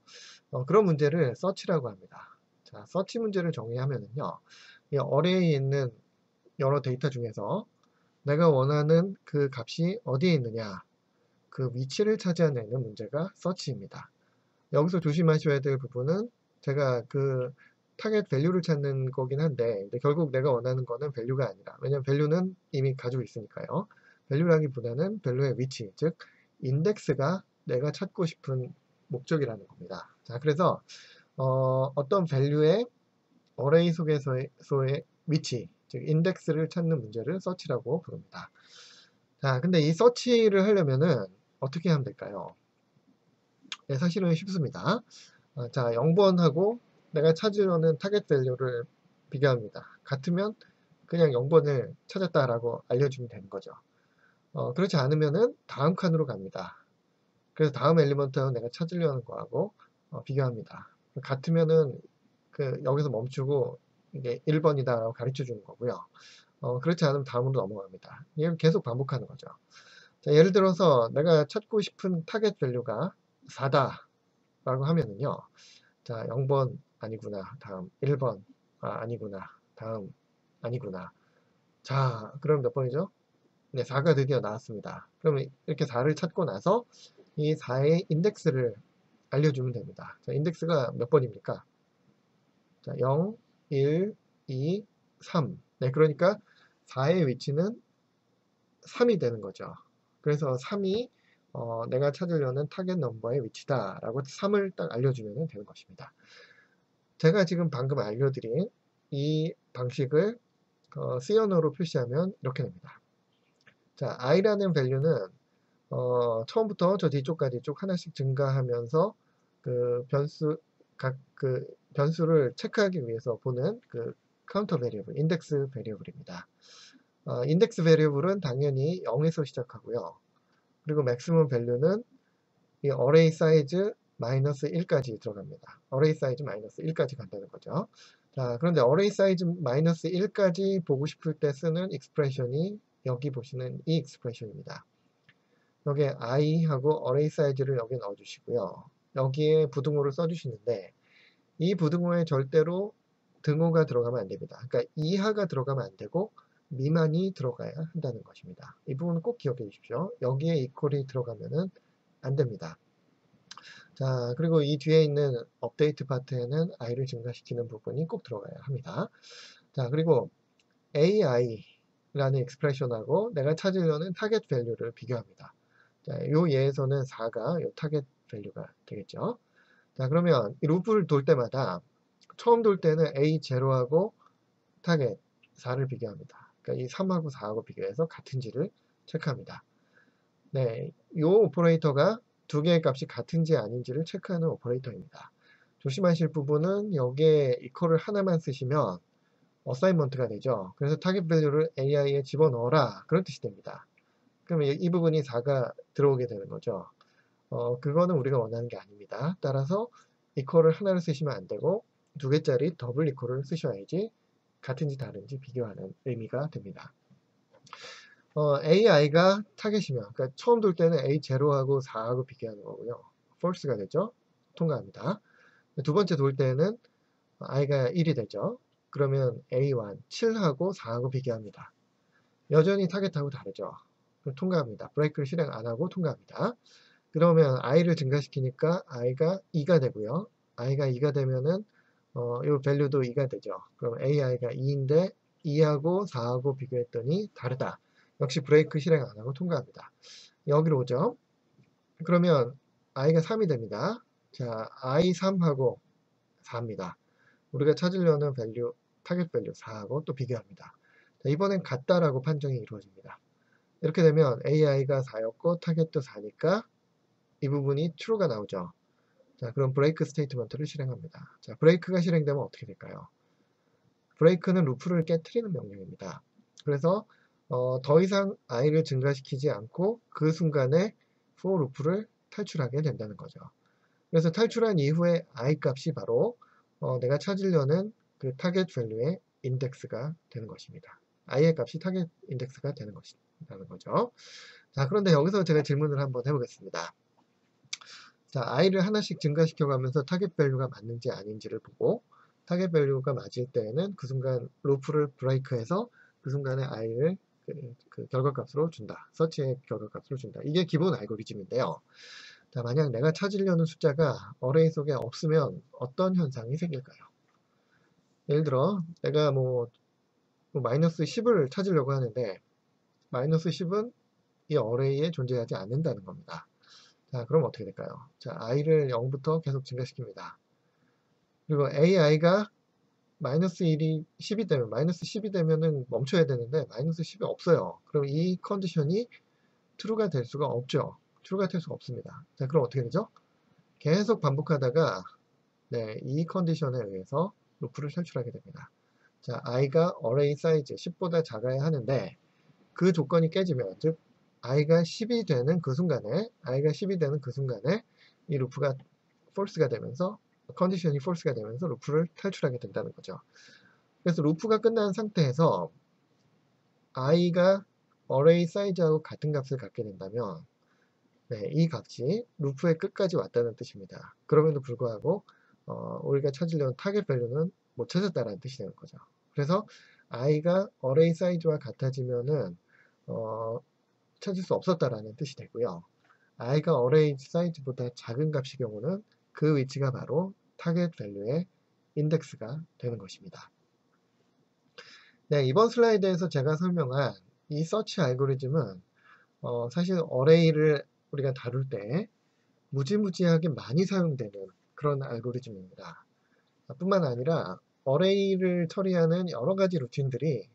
Speaker 1: 그런 문제를 서치라고 합니다. 자, 서치 문제를 정의하면은요, 이 어레이에 있는 여러 데이터 중에서 내가 원하는 그 값이 어디에 있느냐, 그 위치를 찾아내는 문제가 서치입니다. 여기서 조심하셔야 될 부분은 제가 그 타겟 밸류를 찾는 거긴 한데 결국 내가 원하는 거는 밸류가 아니라, 왜냐면 밸류는 이미 가지고 있으니까요. 밸류라기보다는 밸류의 위치, 즉 인덱스가 내가 찾고 싶은 목적이라는 겁니다. 자, 그래서 어떤 밸류의 어레이 속에서의 위치, 즉 인덱스를 찾는 문제를 서치라고 부릅니다. 자, 근데 이 서치를 하려면은 어떻게 하면 될까요? 네, 사실은 쉽습니다. 자, 0번하고 내가 찾으려는 타겟 밸류를 비교합니다. 같으면 그냥 0번을 찾았다라고 알려주면 되는 거죠. 그렇지 않으면은 다음 칸으로 갑니다. 그래서 다음 엘리먼트는 내가 찾으려는 거하고 비교합니다. 같으면은 여기서 멈추고 이게 1번이다라고 가르쳐 주는 거고요. 그렇지 않으면 다음으로 넘어갑니다. 이걸 계속 반복하는 거죠. 자, 예를 들어서 내가 찾고 싶은 타겟 밸류가 4다 라고 하면은요. 자, 0번 아니구나. 다음 1번 아니구나. 다음 아니구나. 자, 그럼 몇 번이죠? 네, 4가 드디어 나왔습니다. 그러면 이렇게 4를 찾고 나서 이 4의 인덱스를 알려주면 됩니다. 자, 인덱스가 몇 번입니까? 자, 0, 1, 2, 3. 네, 그러니까 4의 위치는 3이 되는 거죠. 그래서 3이 내가 찾으려는 타겟 넘버의 위치다 라고 3을 딱 알려주면 되는 것입니다. 제가 지금 방금 알려드린 이 방식을 C 언어로 표시하면 이렇게 됩니다. 자, i라는 밸류는 처음부터 저 뒤쪽까지 쭉 하나씩 증가하면서 각 변수를 체크하기 위해서 보는 그 카운터 베리어블, 인덱스 베리어블입니다. 인덱스 베리어블은 당연히 0에서 시작하고요. 그리고 맥시멈 밸류는 이 어레이 사이즈 마이너스 1까지 들어갑니다. 어레이 사이즈 마이너스 1까지 간다는 거죠. 자, 그런데 어레이 사이즈 마이너스 1까지 보고 싶을 때 쓰는 익스프레션이 여기 보시는 이 익스프레션입니다. 여기에 i하고 어레이 사이즈를 여기 넣어주시고요. 여기에 부등호를 써주시는데 이 부등호에 절대로 등호가 들어가면 안 됩니다. 그러니까 이하가 들어가면 안 되고 미만이 들어가야 한다는 것입니다. 이 부분은 꼭 기억해 주십시오. 여기에 이퀄이 들어가면은 안 됩니다. 자, 그리고 이 뒤에 있는 업데이트 파트에는 i를 증가시키는 부분이 꼭 들어가야 합니다. 자, 그리고 ai라는 익스프레션하고 내가 찾으려는 타겟 밸류를 비교합니다. 자, 요 예에서는 4가 요 타겟 밸류가 되겠죠. 자, 그러면 이 루프를 돌 때마다 처음 돌 때는 A0하고 타겟 4를 비교합니다. 그러니까 이 3하고 4하고 비교해서 같은지를 체크합니다. 네, 이 오퍼레이터가 두 개의 값이 같은지 아닌지를 체크하는 오퍼레이터입니다. 조심하실 부분은 여기에 이퀄을 하나만 쓰시면 어사인먼트가 되죠. 그래서 타겟 밸류를 AI에 집어넣어라 그런 뜻이 됩니다. 그러면 이 부분이 4가 들어오게 되는 거죠. 그거는 우리가 원하는 게 아닙니다. 따라서 이퀄을 하나를 쓰시면 안 되고 두 개짜리 더블 이퀄을 쓰셔야지 같은지 다른지 비교하는 의미가 됩니다. AI가 타겟이면, 그러니까 처음 돌 때는 A0하고 4하고 비교하는 거고요. false가 되죠. 통과합니다. 두 번째 돌 때는 i가 1이 되죠. 그러면 A1, 7하고 4하고 비교합니다. 여전히 타겟하고 다르죠. 그럼 통과합니다. 브레이크를 실행 안 하고 통과합니다. 그러면 i를 증가시키니까 i가 2가 되고요. i가 2가 되면은 이 밸류도 2가 되죠. 그럼 ai가 2인데 2하고 4하고 비교했더니 다르다. 역시 브레이크 실행 안 하고 통과합니다. 여기로 오죠. 그러면 i가 3이 됩니다. 자, i 3하고 4입니다. 우리가 찾으려는 밸류, 타겟 밸류 4하고 또 비교합니다. 자, 이번엔 같다라고 판정이 이루어집니다. 이렇게 되면 ai가 4였고 타겟도 4니까 이 부분이 true가 나오죠. 자, 그럼 브레이크 스테이트먼트를 실행합니다. 자, 브레이크가 실행되면 어떻게 될까요? 브레이크는 루프를 깨트리는 명령입니다. 그래서 더 이상 i를 증가시키지 않고 그 순간에 for 루프를 탈출하게 된다는 거죠. 그래서 탈출한 이후에 i 값이 바로 내가 찾으려는 그 타겟 밸류의 인덱스가 되는 것입니다. i의 값이 타겟 인덱스가 되는 것이라는 거죠. 자, 그런데 여기서 제가 질문을 한번 해보겠습니다. 자, i를 하나씩 증가시켜 가면서 타겟 밸류가 맞는지 아닌지를 보고 타겟 밸류가 맞을 때에는 그 순간 루프를 브레이크해서 그 순간에 i를 그 결과값으로 준다. 서치의 결과값으로 준다. 이게 기본 알고리즘인데요. 자, 만약 내가 찾으려는 숫자가 어레이 속에 없으면 어떤 현상이 생길까요? 예를 들어 내가 뭐 마이너스 10을 찾으려고 하는데 마이너스 10은 이 어레이에 존재하지 않는다는 겁니다. 자, 그럼 어떻게 될까요? 자, i를 0부터 계속 증가시킵니다. 그리고 ai가 마이너스 1이 10이 되면, 마이너스 10이 되면은 멈춰야 되는데, 마이너스 10이 없어요. 그럼 이 컨디션이 true가 될 수가 없죠. true가 될 수가 없습니다. 자, 그럼 어떻게 되죠? 계속 반복하다가, 네, 이 컨디션에 의해서 루프를 탈출하게 됩니다. 자, i가 array 사이즈 10보다 작아야 하는데, 그 조건이 깨지면, 즉, i가 10이 되는 그 순간에, i가 10이 되는 그 순간에, 이 루프가 false가 되면서, 컨디션이 false가 되면서 루프를 탈출하게 된다는 거죠. 그래서 루프가 끝난 상태에서 i가 array 사이즈하고 같은 값을 갖게 된다면 네, 이 값이 루프의 끝까지 왔다는 뜻입니다. 그럼에도 불구하고 우리가 찾으려는 타겟 밸류는 못 찾았다는 뜻이 되는 거죠. 그래서 i가 array 사이즈와 같아지면은 찾을 수 없었다라는 뜻이 되고요. i가 array 사이즈보다 작은 값의 경우는 그 위치가 바로 타겟 밸류의 인덱스가 되는 것입니다. 네, 이번 슬라이드에서 제가 설명한 이 서치 알고리즘은 사실 어레이를 우리가 다룰 때 무지무지하게 많이 사용되는 그런 알고리즘입니다. 뿐만 아니라 어레이를 처리하는 여러 가지 루틴들이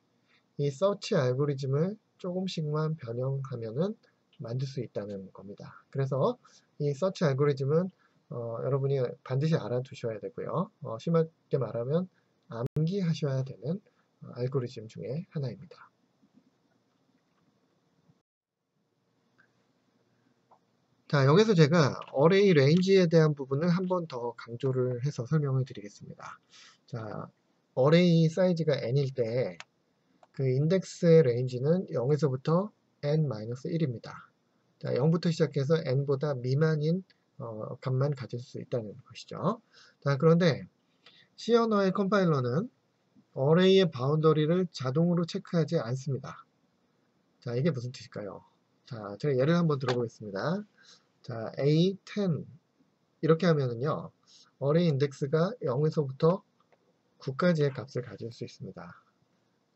Speaker 1: 이 서치 알고리즘을 조금씩만 변형하면은 만들 수 있다는 겁니다. 그래서 이 서치 알고리즘은 여러분이 반드시 알아두셔야 되고요. 심하게 말하면 암기하셔야 되는 알고리즘 중에 하나입니다. 자, 여기서 제가 어레이 레인지에 대한 부분을 한 번 더 강조를 해서 설명을 드리겠습니다. 자, 어레이 사이즈가 n일 때 그 인덱스의 레인지는 0에서부터 n-1입니다. 자, 0부터 시작해서 n보다 미만인 값만 가질 수 있다는 것이죠. 자, 그런데 C 언어의 컴파일러는 어레이의 바운더리를 자동으로 체크하지 않습니다. 자, 이게 무슨 뜻일까요? 자, 제가 예를 한번 들어보겠습니다. 자, A10 이렇게 하면은요, 어레이 인덱스가 0에서부터 9까지의 값을 가질 수 있습니다.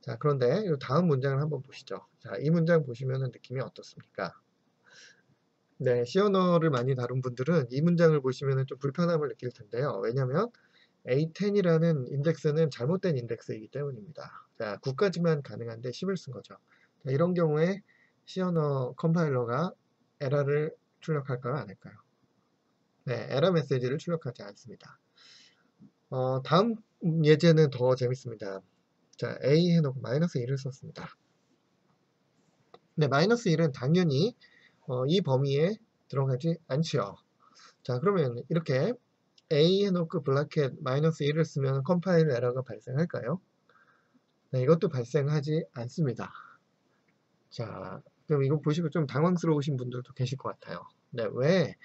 Speaker 1: 자, 그런데 이 다음 문장을 한번 보시죠. 자, 이 문장 보시면은 느낌이 어떻습니까? 네, C 언어를 많이 다룬 분들은 이 문장을 보시면은 좀 불편함을 느낄 텐데요. 왜냐면 A10이라는 인덱스는 잘못된 인덱스이기 때문입니다. 자, 9까지만 가능한데 10을 쓴 거죠. 자, 이런 경우에 C 언어 컴파일러가 에러를 출력할까요? 안 할까요? 네, 에러 메시지를 출력하지 않습니다. 다음 예제는 더 재밌습니다. 자, A 해놓고 -1을 썼습니다. 네, -1은 당연히 이 범위에 들어가지 않죠. 자, 그러면 이렇게 A 해놓고 블라켓 -1을 쓰면 컴파일 에러가 발생할까요? 네, 이것도 발생하지 않습니다. 자, 그럼 이거 보시고 좀 당황스러우신 분들도 계실 것 같아요. 네, 왜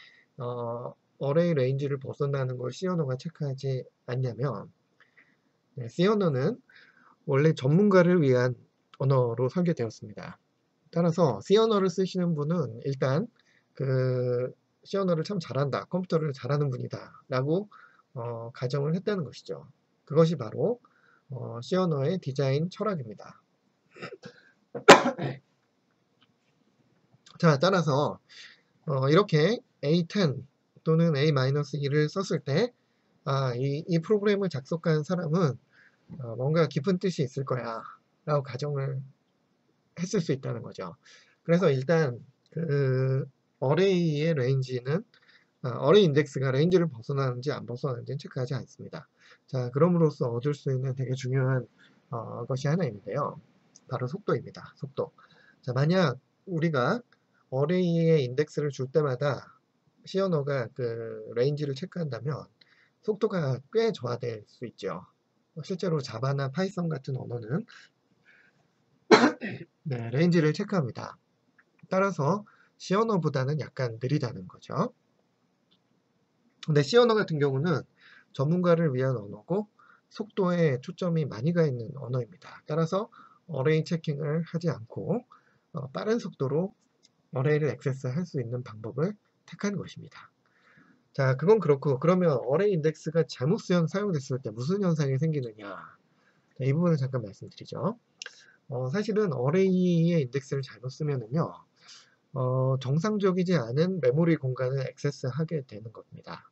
Speaker 1: 어레이 레인지를 벗어나는 걸 C 언어가 체크하지 않냐면, 네, C 언어는 원래 전문가를 위한 언어로 설계되었습니다. 따라서 C 언어를 쓰시는 분은 일단 그 C 언어를 참 잘한다, 컴퓨터를 잘하는 분이다 라고 가정을 했다는 것이죠. 그것이 바로 C 언어의 디자인 철학입니다. 자, 따라서 이렇게 A10 또는 A-1을 썼을 때 이 프로그램을 작성한 사람은 뭔가 깊은 뜻이 있을 거야 라고 가정을 했을 수 있다는 거죠. 그래서 일단 그 어레이의 레인지는 어레이 인덱스가 레인지를 벗어나는지 안 벗어나는지는 체크하지 않습니다. 자, 그럼으로써 얻을 수 있는 되게 중요한 것이 하나 있는데요. 바로 속도입니다. 속도. 자, 만약 우리가 어레이의 인덱스를 줄 때마다 C 언어가 그 레인지를 체크한다면 속도가 꽤 저하될 수 있죠. 실제로 자바나 파이썬 같은 언어는 네, 레인지를 체크합니다. 따라서 C 언어보다는 약간 느리다는 거죠. 근데 C 언어 같은 경우는 전문가를 위한 언어고 속도에 초점이 많이 가 있는 언어입니다. 따라서 어레이 체킹을 하지 않고 빠른 속도로 어레이를 액세스할 수 있는 방법을 택한 것입니다. 자, 그건 그렇고 그러면 어레이 인덱스가 잘못 사용됐을 때 무슨 현상이 생기느냐? 자, 이 부분을 잠깐 말씀드리죠. 사실은 어레이의 인덱스를 잘못 쓰면은요, 정상적이지 않은 메모리 공간을 액세스하게 되는 겁니다.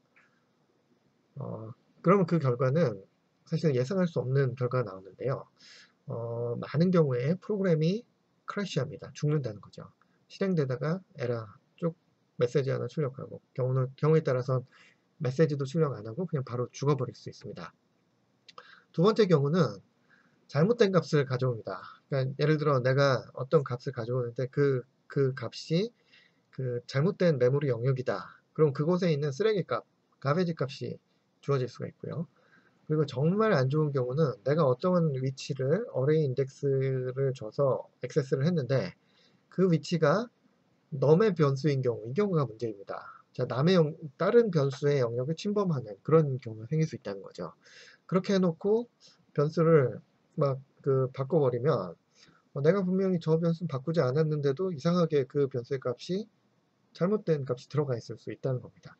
Speaker 1: 그러면 그 결과는 사실 예상할 수 없는 결과가 나오는데요. 많은 경우에 프로그램이 크래시합니다. 죽는다는 거죠. 실행되다가 에러 쪽 메시지 하나 출력하고 경우에 따라서 메시지도 출력 안 하고 그냥 바로 죽어버릴 수 있습니다. 두 번째 경우는 잘못된 값을 가져옵니다. 그러니까 예를 들어 내가 어떤 값을 가져오는데 그 값이 그 잘못된 메모리 영역이다. 그럼 그곳에 있는 쓰레기 값, 가베지 값이 주어질 수가 있고요. 그리고 정말 안 좋은 경우는 내가 어떤 위치를 어레이 인덱스를 줘서 액세스를 했는데 그 위치가 넘의 변수인 경우, 이 경우가 문제입니다. 자, 다른 변수의 영역을 침범하는 그런 경우가 생길 수 있다는 거죠. 그렇게 해놓고 변수를 막 바꿔버리면 내가 분명히 저 변수 바꾸지 않았는데도 이상하게 그 변수의 값이 잘못된 값이 들어가 있을 수 있다는 겁니다.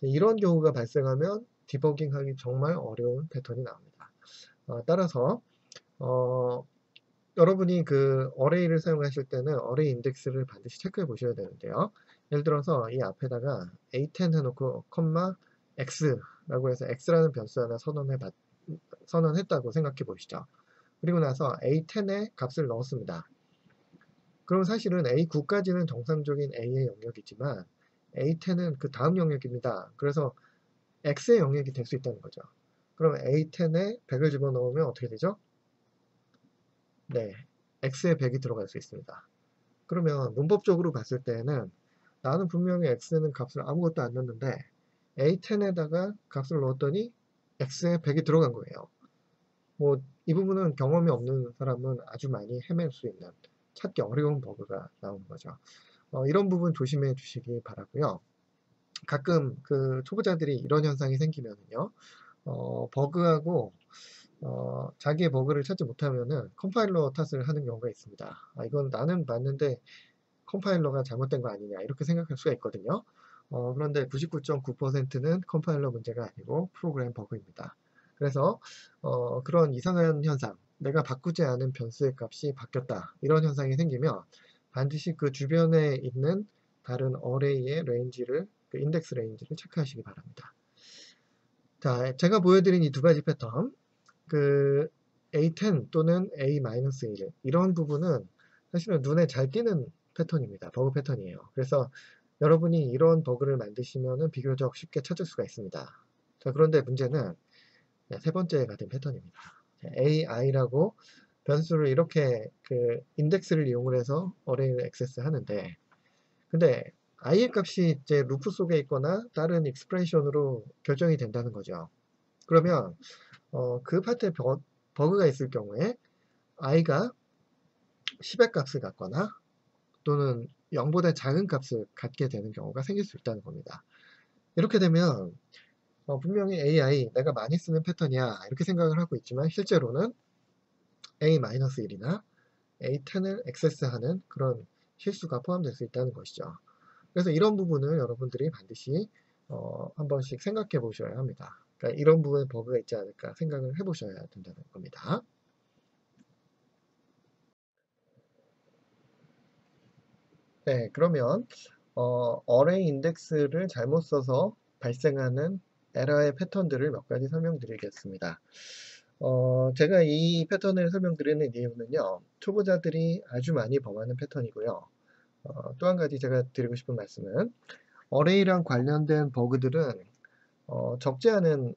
Speaker 1: 이런 경우가 발생하면 디버깅하기 정말 어려운 패턴이 나옵니다. 따라서 여러분이 그 어레이를 사용하실 때는 어레이 인덱스를 반드시 체크해 보셔야 되는데요. 예를 들어서 이 앞에다가 A10 해놓고 컴마 X라고 해서 X라는 변수 하나 선언했다고 생각해 보시죠. 그리고 나서 A10의 값을 넣었습니다. 그럼 사실은 A9까지는 정상적인 A의 영역이지만 A10은 그 다음 영역입니다. 그래서 X의 영역이 될 수 있다는 거죠. 그럼 A10에 100을 집어넣으면 어떻게 되죠? 네, x에 100이 들어갈 수 있습니다. 그러면 문법적으로 봤을 때는 나는 분명히 x는 값을 아무것도 안 넣었는데 A10에다가 값을 넣었더니 x에 100이 들어간 거예요. 뭐 이 부분은 경험이 없는 사람은 아주 많이 헤맬 수 있는 찾기 어려운 버그가 나오는 거죠. 이런 부분 조심해 주시기 바라고요. 가끔 그 초보자들이 이런 현상이 생기면요, 버그하고 자기의 버그를 찾지 못하면은 컴파일러 탓을 하는 경우가 있습니다. 이건 나는 봤는데 컴파일러가 잘못된 거 아니냐 이렇게 생각할 수가 있거든요. 그런데 99.9%는 컴파일러 문제가 아니고 프로그램 버그입니다. 그래서 그런 이상한 현상, 내가 바꾸지 않은 변수의 값이 바뀌었다 이런 현상이 생기면 반드시 그 주변에 있는 다른 어레이의 레인지를, 그 인덱스 레인지를 체크하시기 바랍니다. 자, 제가 보여드린 이 두 가지 패턴, 그 A10 또는 A-1 이런 부분은 사실은 눈에 잘 띄는 패턴입니다. 버그 패턴이에요. 그래서 여러분이 이런 버그를 만드시면 비교적 쉽게 찾을 수가 있습니다. 자, 그런데 문제는 세 번째에 같은 패턴입니다. AI라고 변수를 이렇게 그 인덱스를 이용을 해서 어레이를 액세스 하는데, 근데 i의 값이 이제 루프 속에 있거나 다른 익스프레션으로 결정이 된다는 거죠. 그러면 그 파트에 버그가 있을 경우에 i가 10의 값을 갖거나 또는 0보다 작은 값을 갖게 되는 경우가 생길 수 있다는 겁니다. 이렇게 되면 분명히 AI 내가 많이 쓰는 패턴이야 이렇게 생각을 하고 있지만 실제로는 A-1이나 A10을 액세스하는 그런 실수가 포함될 수 있다는 것이죠. 그래서 이런 부분을 여러분들이 반드시 한 번씩 생각해 보셔야 합니다. 그러니까 이런 부분에 버그가 있지 않을까 생각을 해 보셔야 된다는 겁니다. 네, 그러면 어레이 인덱스를 잘못 써서 발생하는 에러의 패턴들을 몇 가지 설명드리겠습니다. 제가 이 패턴을 설명드리는 이유는요, 초보자들이 아주 많이 범하는 패턴이고요. 또 한 가지 제가 드리고 싶은 말씀은 어레이랑 관련된 버그들은 적지 않은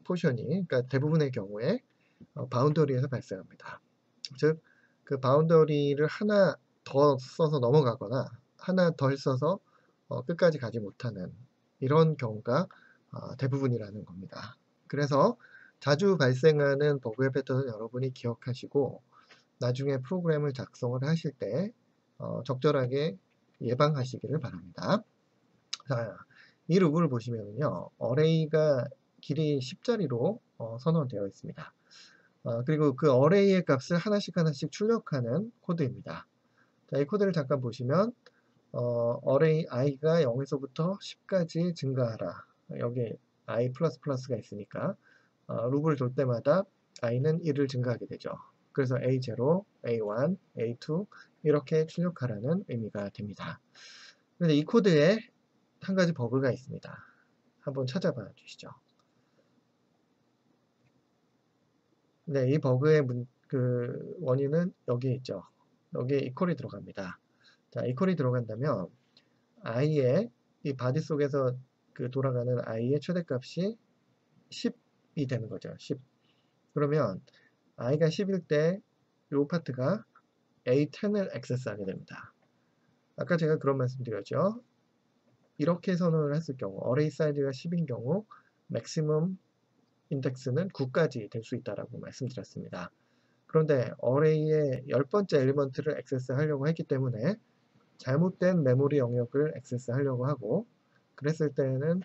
Speaker 1: 포션이, 그러니까 대부분의 경우에 바운더리에서 발생합니다. 즉, 그 바운더리를 하나 더 써서 넘어가거나 하나 덜 써서 끝까지 가지 못하는 이런 경우가 대부분이라는 겁니다. 그래서 자주 발생하는 버그의 패턴은 여러분이 기억하시고 나중에 프로그램을 작성을 하실 때 적절하게 예방하시기를 바랍니다. 자, 이 로그를 보시면요, 어레이가 길이 10자리로 선언되어 있습니다. 그리고 그 어레이의 값을 하나씩 하나씩 출력하는 코드입니다. 자, 이 코드를 잠깐 보시면 어레이 i가 0에서부터 10까지 증가하라. 여기 i++가 있으니까 루프를 돌 때마다 i는 1을 증가하게 되죠. 그래서 A0, A1, A2 이렇게 출력하라는 의미가 됩니다. 그런데 이 코드에 한 가지 버그가 있습니다. 한번 찾아봐 주시죠. 네, 이 버그의 그 원인은 여기에 있죠. 여기에 이퀄이 들어갑니다. 자, 이퀄이 들어간다면 i의 이 바디 속에서 그 돌아가는 i의 최대값이 10이 되는 거죠. 10. 그러면 i가 10일 때 이 파트가 A10을 액세스하게 됩니다. 아까 제가 그런 말씀 드렸죠. 이렇게 선언을 했을 경우 어레이 사이즈가 10인 경우 맥시멈 인덱스는 9까지 될 수 있다라고 말씀드렸습니다. 그런데 어레이의 10번째 엘리먼트를 액세스하려고 했기 때문에 잘못된 메모리 영역을 액세스하려고 하고 그랬을 때에는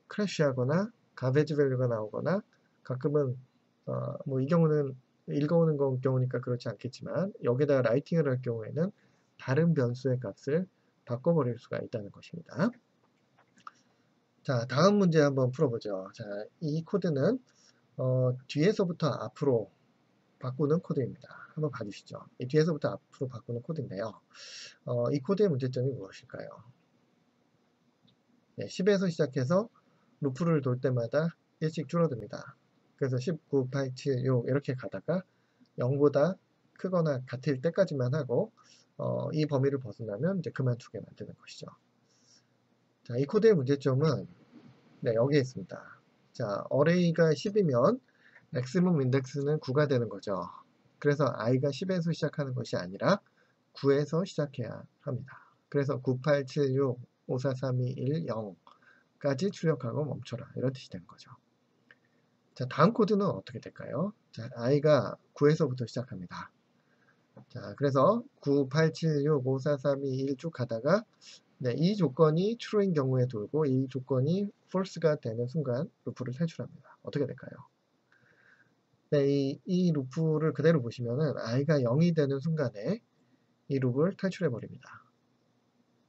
Speaker 1: 크래시하거나 가베지 밸류가 나오거나 가끔은 뭐 이 경우는 읽어오는 경우니까 그렇지 않겠지만 여기다가 라이팅을 할 경우에는 다른 변수의 값을 바꿔버릴 수가 있다는 것입니다. 자, 다음 문제 한번 풀어보죠. 자, 이 코드는 뒤에서부터 앞으로 바꾸는 코드입니다. 한번 봐주시죠. 이 뒤에서부터 앞으로 바꾸는 코드인데요. 이 코드의 문제점이 무엇일까요? 네, 10에서 시작해서 루프를 돌 때마다 1씩 줄어듭니다. 그래서 19, 8, 7, 6 이렇게 가다가 0보다 크거나 같을 때까지만 하고 이 범위를 벗어나면 이제 그만두게 만드는 것이죠. 자, 이 코드의 문제점은 네, 여기에 있습니다. 자, 어레이가 10이면 맥시멈 인덱스는 9가 되는 거죠. 그래서 i가 10에서 시작하는 것이 아니라 9에서 시작해야 합니다. 그래서 9876, 54321, 0까지 출력하고 멈춰라. 이런 뜻이 되는 거죠. 자, 다음 코드는 어떻게 될까요? 자, i가 9에서부터 시작합니다. 자, 그래서 9876, 54321 쭉 가다가 네, 이 조건이 true인 경우에 돌고 이 조건이 false가 되는 순간 루프를 탈출합니다. 어떻게 될까요? 네, 이 루프를 그대로 보시면은 i가 0이 되는 순간에 이 룹을 탈출해 버립니다.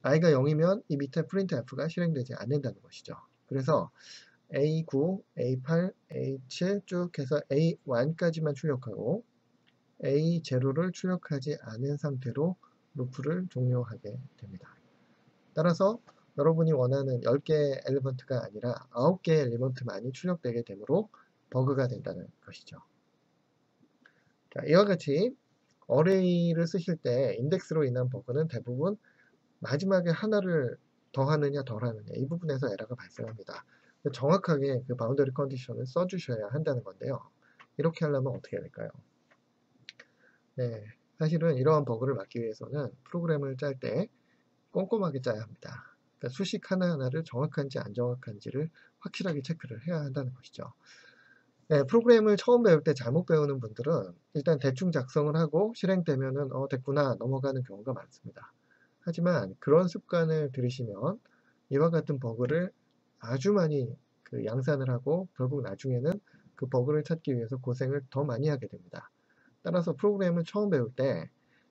Speaker 1: i가 0이면 이 밑에 printf가 실행되지 않는다는 것이죠. 그래서 A9, A8, A7 쭉 해서 A1까지만 출력하고 A0를 출력하지 않은 상태로 루프를 종료하게 됩니다. 따라서 여러분이 원하는 10개의 엘리먼트가 아니라 9개의 엘리먼트만이 출력되게 되므로 버그가 된다는 것이죠. 자, 이와 같이 어레이를 쓰실 때 인덱스로 인한 버그는 대부분 마지막에 하나를 더하느냐 덜하느냐 이 부분에서 에러가 발생합니다. 정확하게 그 바운더리 컨디션을 써주셔야 한다는 건데요. 이렇게 하려면 어떻게 해야 될까요? 네, 사실은 이러한 버그를 막기 위해서는 프로그램을 짤 때 꼼꼼하게 짜야 합니다. 그러니까 수식 하나하나를 정확한지 안 정확한지를 확실하게 체크를 해야 한다는 것이죠. 네, 프로그램을 처음 배울 때 잘못 배우는 분들은 일단 대충 작성을 하고 실행되면은 됐구나 넘어가는 경우가 많습니다. 하지만 그런 습관을 들이시면 이와 같은 버그를 아주 많이 그 양산을 하고 결국 나중에는 그 버그를 찾기 위해서 고생을 더 많이 하게 됩니다. 따라서 프로그램을 처음 배울 때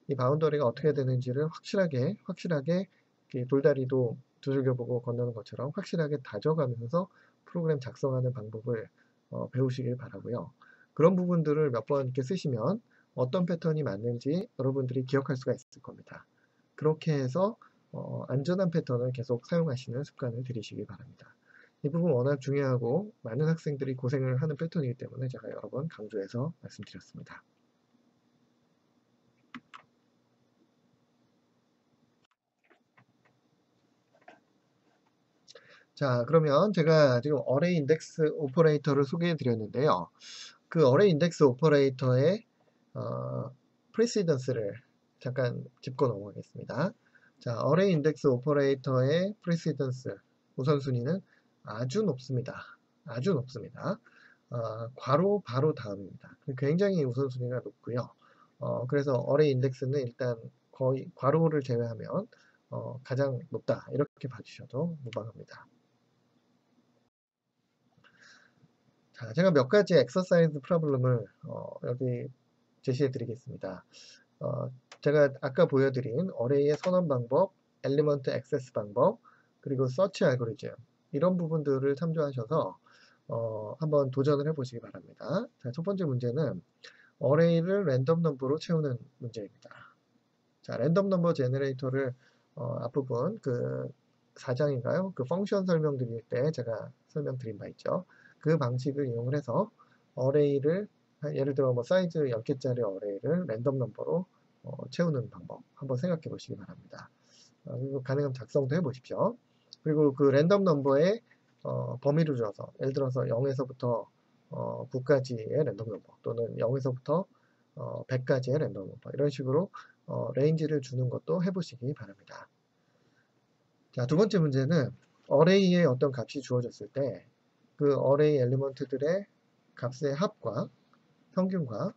Speaker 1: 이 바운더리가 어떻게 되는지를 확실하게 돌다리도 두들겨 보고 건너는 것처럼 확실하게 다져가면서 프로그램 작성하는 방법을 배우시길 바라고요. 그런 부분들을 몇 번 이렇게 쓰시면 어떤 패턴이 맞는지 여러분들이 기억할 수가 있을 겁니다. 그렇게 해서 안전한 패턴을 계속 사용하시는 습관을 들이시기 바랍니다. 이 부분 워낙 중요하고 많은 학생들이 고생을 하는 패턴이기 때문에 제가 여러 번 강조해서 말씀드렸습니다. 자, 그러면 제가 지금 어레이 인덱스 오퍼레이터를 소개해 드렸는데요. 그 어레이 인덱스 오퍼레이터의 프리시던스를 잠깐 짚고 넘어가겠습니다. 자, 어레이 인덱스 오퍼레이터의 프리시던스 우선순위는 아주 높습니다. 아주 높습니다. 괄호 바로 다음입니다. 굉장히 우선순위가 높고요. 그래서 어레이 인덱스는 일단 거의 괄호를 제외하면 가장 높다 이렇게 봐주셔도 무방합니다. 자, 제가 몇 가지 엑서사이즈 프로블럼을 여기 제시해 드리겠습니다. 제가 아까 보여드린 어레이의 선언 방법, 엘리먼트 액세스 방법, 그리고 서치 알고리즘 이런 부분들을 참조하셔서 한번 도전을 해보시기 바랍니다. 자, 첫 번째 문제는 어레이를 랜덤 넘버로 채우는 문제입니다. 자, 랜덤 넘버 제너레이터를 앞부분 그 4장인가요? 그 펑션 설명드릴 때 제가 설명드린 바 있죠. 그 방식을 이용을 해서 어레이를 예를 들어 뭐 사이즈 10개짜리 어레이를 랜덤 넘버로 채우는 방법 한번 생각해 보시기 바랍니다. 그리고 가능하면 작성도 해 보십시오. 그리고 그 랜덤 넘버의 범위를 줘서 예를 들어서 0에서부터 9까지의 랜덤 넘버 또는 0에서부터 100까지의 랜덤 넘버 이런 식으로 레인지를 주는 것도 해보시기 바랍니다. 자, 두 번째 문제는 어레이에 어떤 값이 주어졌을 때 그 어레이 엘리먼트들의 값의 합과 평균과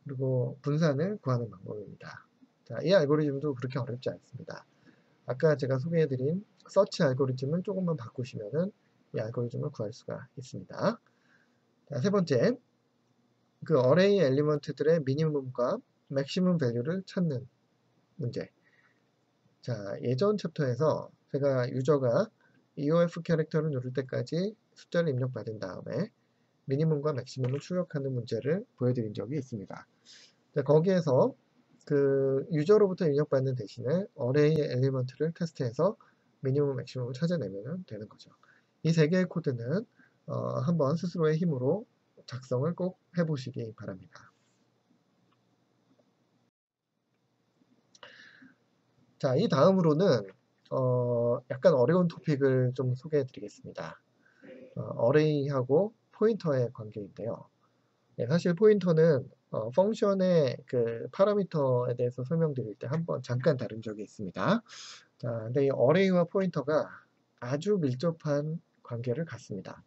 Speaker 1: 그리고 분산을 구하는 방법입니다. 자, 이 알고리즘도 그렇게 어렵지 않습니다. 아까 제가 소개해드린 서치 알고리즘을 조금만 바꾸시면은 이 알고리즘을 구할 수가 있습니다. 자, 세 번째, 그 어레이 엘리먼트들의 미니멈과 맥시멈 밸류를 찾는 문제. 자, 예전 챕터에서 제가 유저가 EOF 캐릭터를 누를 때까지 숫자를 입력받은 다음에 미니멈과 맥시멈을 출력하는 문제를 보여드린 적이 있습니다. 자, 거기에서 그 유저로부터 입력받는 대신에 어레이 엘리먼트를 테스트해서 미니멈, 맥시멈을 찾아내면 되는 거죠. 이 세 개의 코드는 한번 스스로의 힘으로 작성을 꼭 해보시기 바랍니다. 자, 이 다음으로는 약간 어려운 토픽을 좀 소개해 드리겠습니다. 어레이하고 포인터의 관계인데요. 네, 사실 포인터는 펑션의 그 파라미터에 대해서 설명드릴 때 한번 잠깐 다룬 적이 있습니다. 자, 근데 이 어레이와 포인터가 아주 밀접한 관계를 갖습니다.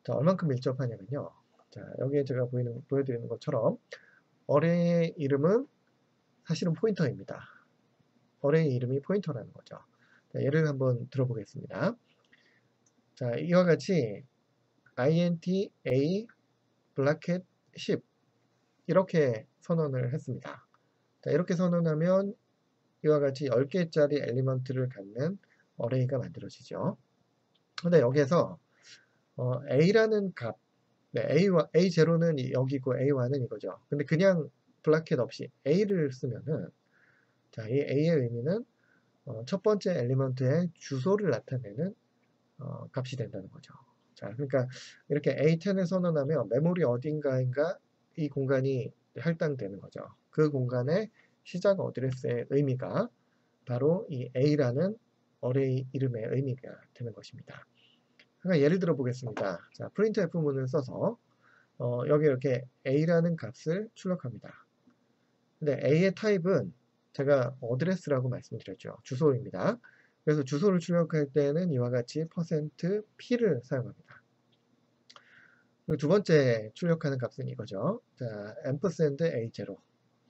Speaker 1: 자, 얼만큼 밀접하냐면요. 자, 여기에 제가 보여드리는 것처럼 어레이의 이름은 사실은 포인터입니다. 어레이 이름이 포인터라는 거죠. 자, 예를 한번 들어보겠습니다. 자, 이와 같이 int a 블라켓 10 이렇게 선언을 했습니다. 자, 이렇게 선언하면 이와 같이 10개짜리 엘리먼트를 갖는 어레이가 만들어지죠. 근데 여기에서 a라는 값, 네, a0는 여기고 a1은 이거죠. 근데 그냥 블라켓 없이 a를 쓰면은 자, 이 a의 의미는 첫 번째 엘리먼트의 주소를 나타내는 값이 된다는 거죠. 자, 그러니까 이렇게 A10을 선언하면 메모리 어딘가인가 이 공간이 할당되는 거죠. 그 공간의 시작 어드레스의 의미가 바로 이 A라는 어레이 이름의 의미가 되는 것입니다. 그러니까 예를 들어 보겠습니다. 자, printf문을 써서 여기 이렇게 A라는 값을 출력합니다. 근데 A의 타입은 제가 어드레스라고 말씀드렸죠. 주소입니다. 그래서 주소를 출력할 때는 이와 같이 %p를 사용합니다. 그리고 두 번째 출력하는 값은 이거죠. 자, ampersand a0.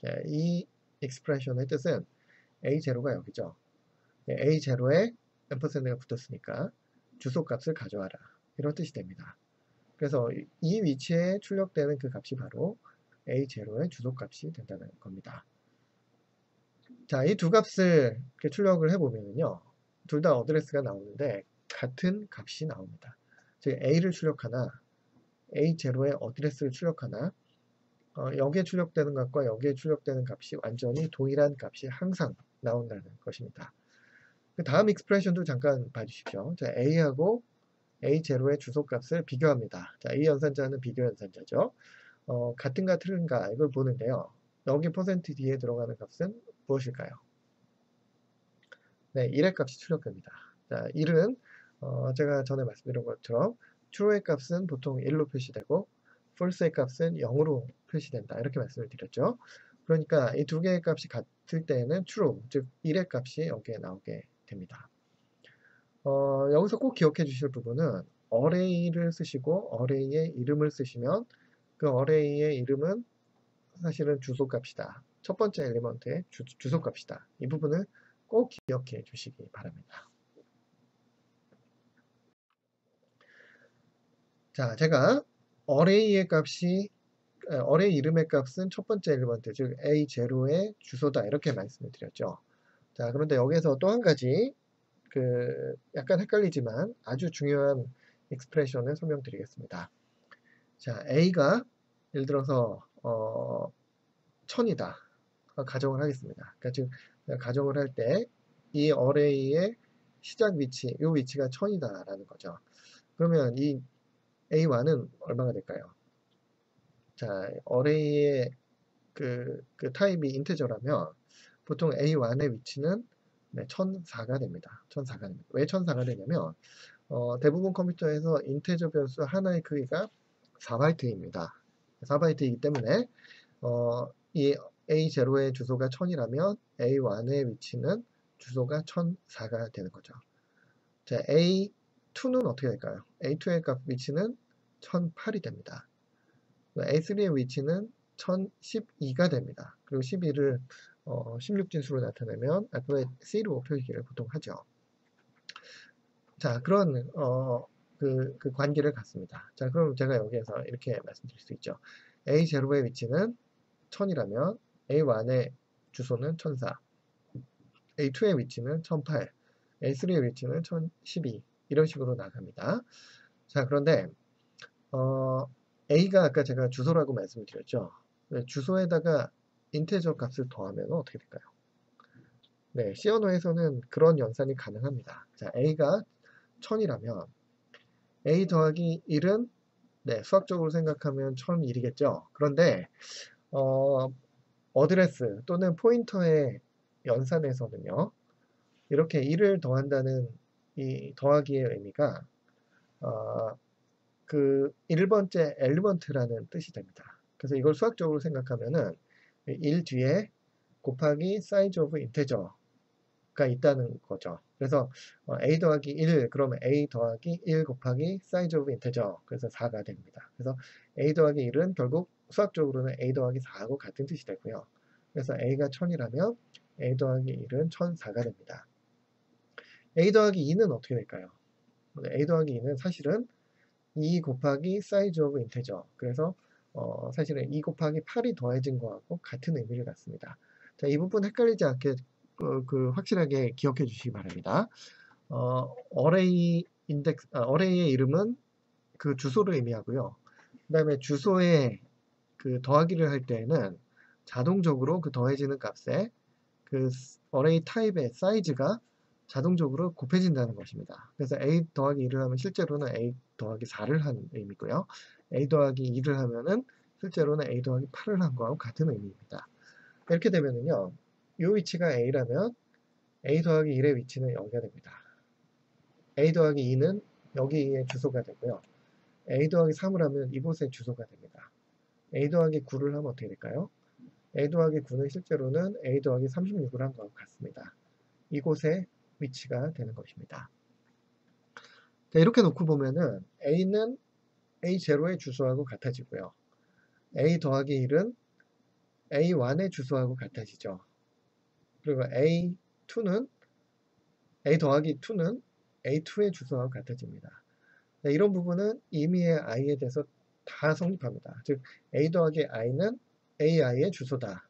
Speaker 1: 자, 이 익스프레션의 뜻은 a0가 여기죠. a0에 ampersand가 붙었으니까 주소 값을 가져와라. 이런 뜻이 됩니다. 그래서 이 위치에 출력되는 그 값이 바로 a0의 주소 값이 된다는 겁니다. 자, 이 두 값을 이렇게 출력을 해보면요. 둘 다 어드레스가 나오는데 같은 값이 나옵니다. 즉 A를 출력하나 A0의 어드레스를 출력하나 여기에 출력되는 값과 여기에 출력되는 값이 완전히 동일한 값이 항상 나온다는 것입니다. 그 다음 익스프레션도 잠깐 봐주십시오. 자, A하고 A0의 주소값을 비교합니다. 자, 이 연산자는 비교 연산자죠. 같은가 틀린가 이걸 보는데요. 여기 %뒤에 들어가는 값은 무엇일까요? 네, 1의 값이 출력됩니다. 자, 1은 제가 전에 말씀드린 것처럼 true의 값은 보통 1로 표시되고 false의 값은 0으로 표시된다. 이렇게 말씀을 드렸죠. 그러니까 이 두 개의 값이 같을 때에는 true, 즉 1의 값이 여기에 나오게 됩니다. 여기서 꼭 기억해 주실 부분은 어레이를 쓰시고 어레이의 이름을 쓰시면 그 어레이의 이름은 사실은 주소값이다. 첫 번째 엘리먼트의 주소값이다. 이 부분을 꼭 기억해 주시기 바랍니다. 자, 제가 어레이의 값이 어레이 이름의 값은 첫 번째 엘리먼트, 즉 A0의 주소다 이렇게 말씀을 드렸죠. 자, 그런데 여기서 또 한 가지 그 약간 헷갈리지만 아주 중요한 익스프레션을 설명드리겠습니다. 자, A가 예를 들어서 1000이다 가정을 하겠습니다. 그러니까 즉 가정을 할 때 이 어레이의 시작 위치, 이 위치가 1000이다 라는 거죠. 그러면 이 A1은 얼마가 될까요? 자, 어레이의 그 타입이 인테저라면 보통 A1의 위치는 1004가 됩니다. 1004가 됩니다. 왜 1004가 되냐면 대부분 컴퓨터에서 인테저 변수 하나의 크기가 4바이트입니다. 4바이트이기 때문에 이 A0의 주소가 1000이라면 A1의 위치는 주소가 1004가 되는 거죠. 자, A2는 어떻게 될까요? A2의 값 위치는 1008이 됩니다. A3의 위치는 1012가 됩니다. 그리고 12를 16진수로 나타내면 알파벳 C로 표기를 보통 하죠. 자, 그런 그 관계를 갖습니다. 자, 그럼 제가 여기에서 이렇게 말씀드릴 수 있죠. A0의 위치는 1000이라면 A1의 주소는 1004, A2의 위치는 1008, A3의 위치는 1012 이런 식으로 나갑니다. 자, 그런데 A가 아까 제가 주소라고 말씀을 드렸죠. 주소에다가 인테저 값을 더하면 어떻게 될까요? 네, C 언어에서는 그런 연산이 가능합니다. 자, A가 1000이라면 A 더하기 1은 수학적으로 생각하면 1001이겠죠. 그런데 어드레스 또는 포인터의 연산에서는요. 이렇게 1을 더한다는 이 더하기의 의미가 그 1번째 엘리먼트라는 뜻이 됩니다. 그래서 이걸 수학적으로 생각하면은 1 뒤에 곱하기 size of integer가 있다는 거죠. 그래서 a 더하기 1 그러면 a 더하기 1 곱하기 size of integer 그래서 4가 됩니다. 그래서 a 더하기 1은 결국 수학적으로는 a 더하기 4하고 같은 뜻이 되고요. 그래서 a가 1000이라면 a 더하기 1은 1004가 됩니다. a 더하기 2는 어떻게 될까요? a 더하기 2는 사실은 2 곱하기 size of integer 그래서 사실은 2 곱하기 8이 더해진 거하고 같은 의미를 갖습니다. 자, 이 부분 헷갈리지 않게 확실하게 기억해 주시기 바랍니다. 어레이의 이름은 그 주소를 의미하고요. 그 다음에 주소에 그 더하기를 할 때에는 자동적으로 그 더해지는 값에 그 어레이 타입의 사이즈가 자동적으로 곱해진다는 것입니다. 그래서 a 더하기 2를 하면 실제로는 a 더하기 4를 한 의미고요. a 더하기 2를 하면은 실제로는 a 더하기 8을 한 거하고 같은 의미입니다. 이렇게 되면은요. 이 위치가 a라면 a 더하기 1의 위치는 여기가 됩니다. a 더하기 2는 여기의 주소가 되고요. a 더하기 3을 하면 이곳의 주소가 됩니다. a 더하기 9를 하면 어떻게 될까요? a 더하기 9는 실제로는 a 더하기 36을 한 거하고 같습니다. 이곳의 위치가 되는 것입니다. 자, 이렇게 놓고 보면은 a는 a0의 주소하고 같아지고요. a 더하기 1은 a1의 주소하고 같아지죠. 그리고 a2는 a 더하기 2는 a2의 주소하고 같아집니다. 네, 이런 부분은 임의의 i에 대해서 다 성립합니다. 즉 a 더하기 i는 ai의 주소다.